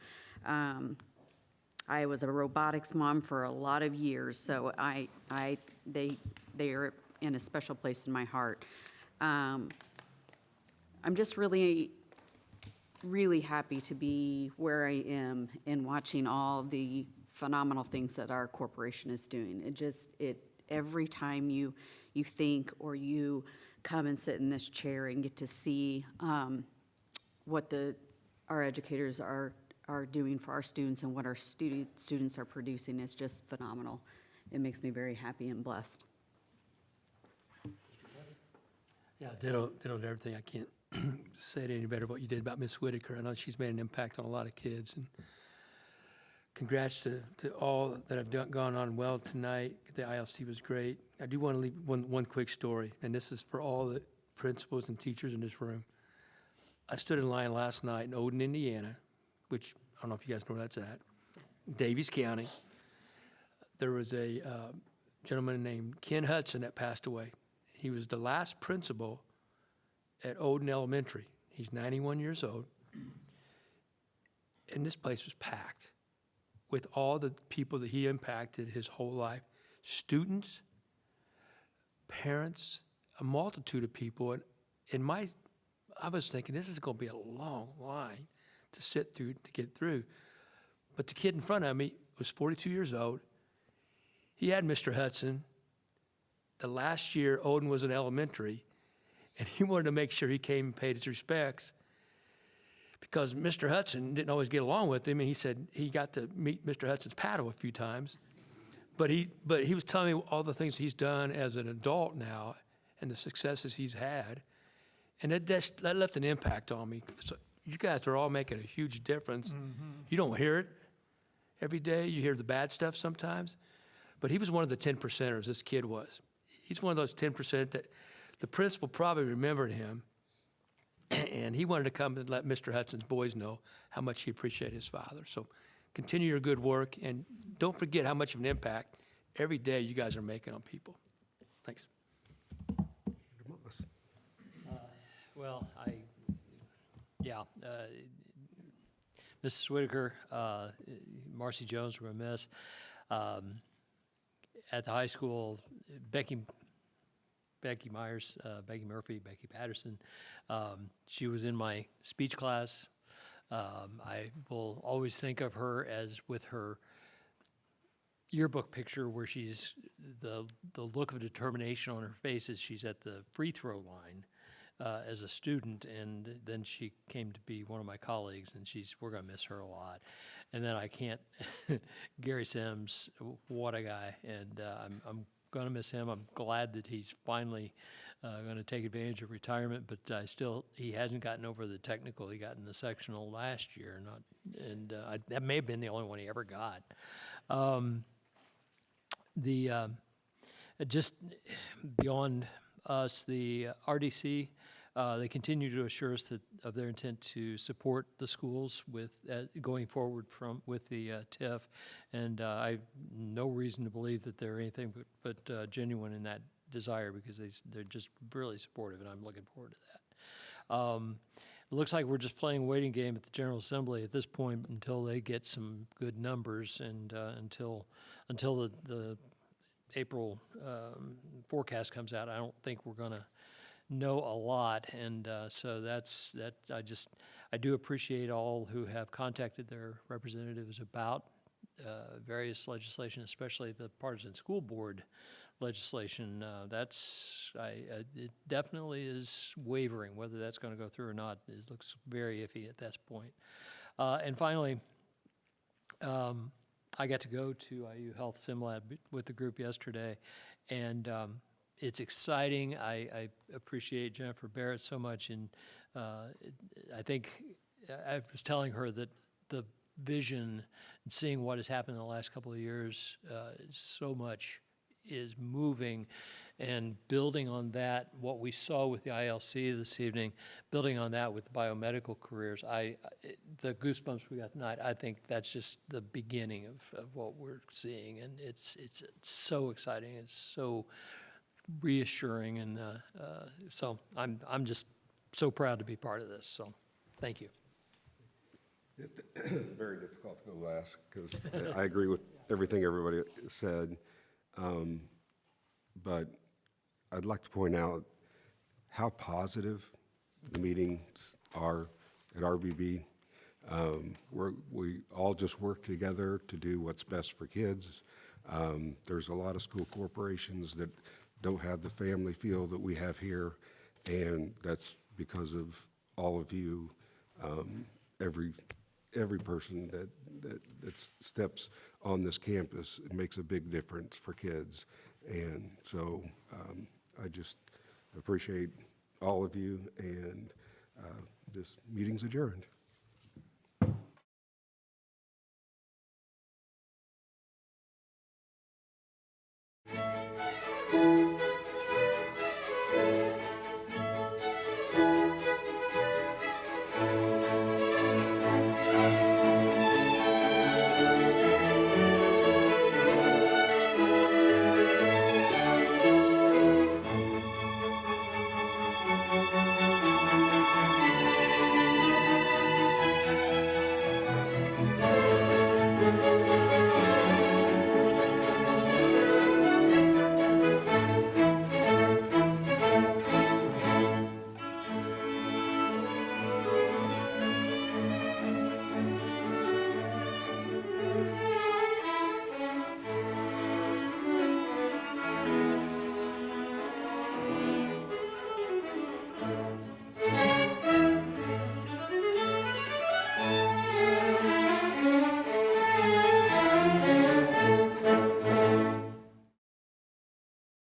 I was a robotics mom for a lot of years, so they are in a special place in my heart. I'm just really, really happy to be where I am and watching all the phenomenal things that our corporation is doing. Every time you think, or you come and sit in this chair and get to see what our educators are are doing for our students and what our students are producing is just phenomenal. It makes me very happy and blessed. Yeah, ditto to everything. I can't say it any better what you did about Miss Whitaker. I know she's made an impact on a lot of kids. And congrats to all that have gone on well tonight. The ILC was great. I do want to leave one quick story, and this is for all the principals and teachers in this room. I stood in line last night in Odin, Indiana, which I don't know if you guys know where that's at, Davies County. There was a gentleman named Ken Hudson that passed away. He was the last principal at Odin Elementary. He's 91 years old. And this place was packed with all the people that he impacted his whole life. Students, parents, a multitude of people. And I was thinking, this is going to be a long line to sit through, to get through. But the kid in front of me was 42 years old. He had Mr. Hudson. The last year Odin was in elementary, and he wanted to make sure he came and paid his respects because Mr. Hudson didn't always get along with him, and he said he got to meet Mr. Hudson's paddle a few times. But he was telling me all the things he's done as an adult now and the successes he's had, and that left an impact on me. So you guys are all making a huge difference. Mm-hmm. You don't hear it every day. You hear the bad stuff sometimes. But he was one of the 10%ers, this kid was. He's one of those 10% that the principal probably remembered him, and he wanted to come and let Mr. Hudson's boys know how much he appreciated his father. So continue your good work, and don't forget how much of an impact every day you guys are making on people. Thanks. Well, Mrs. Whitaker, Marcy Jones, we're going to miss. At the high school, Becky Myers, Becky Murphy, Becky Patterson, she was in my speech class. I will always think of her as with her yearbook picture where she's, the look of determination on her face as she's at the free throw line as a student, and then she came to be one of my colleagues, and we're going to miss her a lot. And then I can't, Gary Sims, what a guy, and I'm going to miss him. I'm glad that he's finally going to take advantage of retirement, but he hasn't gotten over the technical he got in the sectional last year, that may have been the only one he ever got. Just beyond us, the RDC, they continue to assure us of their intent to support the schools with going forward with the TIF, and I have no reason to believe that they're anything but genuine in that desire, because they're just really supportive, and I'm looking forward to that. It looks like we're just playing a waiting game at the General Assembly at this point until they get some good numbers, and until the April forecast comes out. I don't think we're going to know a lot, and so that's that. I do appreciate all who have contacted their representatives about various legislation, especially the partisan school board legislation. It definitely is wavering whether that's going to go through or not. It looks very iffy at this point. And finally, I got to go to IU Health SimLab with the group yesterday, and it's exciting. I appreciate Jennifer Barrett so much, and I think I was telling her that the vision and seeing what has happened in the last couple of years, so much is moving, and building on that, what we saw with the ILC this evening, building on that with the biomedical careers, the goosebumps we got tonight, I think that's just the beginning of what we're seeing, and it's so exciting, it's so reassuring, and so I'm just so proud to be part of this, so thank you. Very difficult to go last, because I agree with everything everybody said. But I'd like to point out how positive the meetings are at RBB. We all just work together to do what's best for kids. There's a lot of school corporations that don't have the family feel that we have here, and that's because of all of you. every person that steps on this campus, it makes a big difference for kids. And so I just appreciate all of you, and this meeting's adjourned.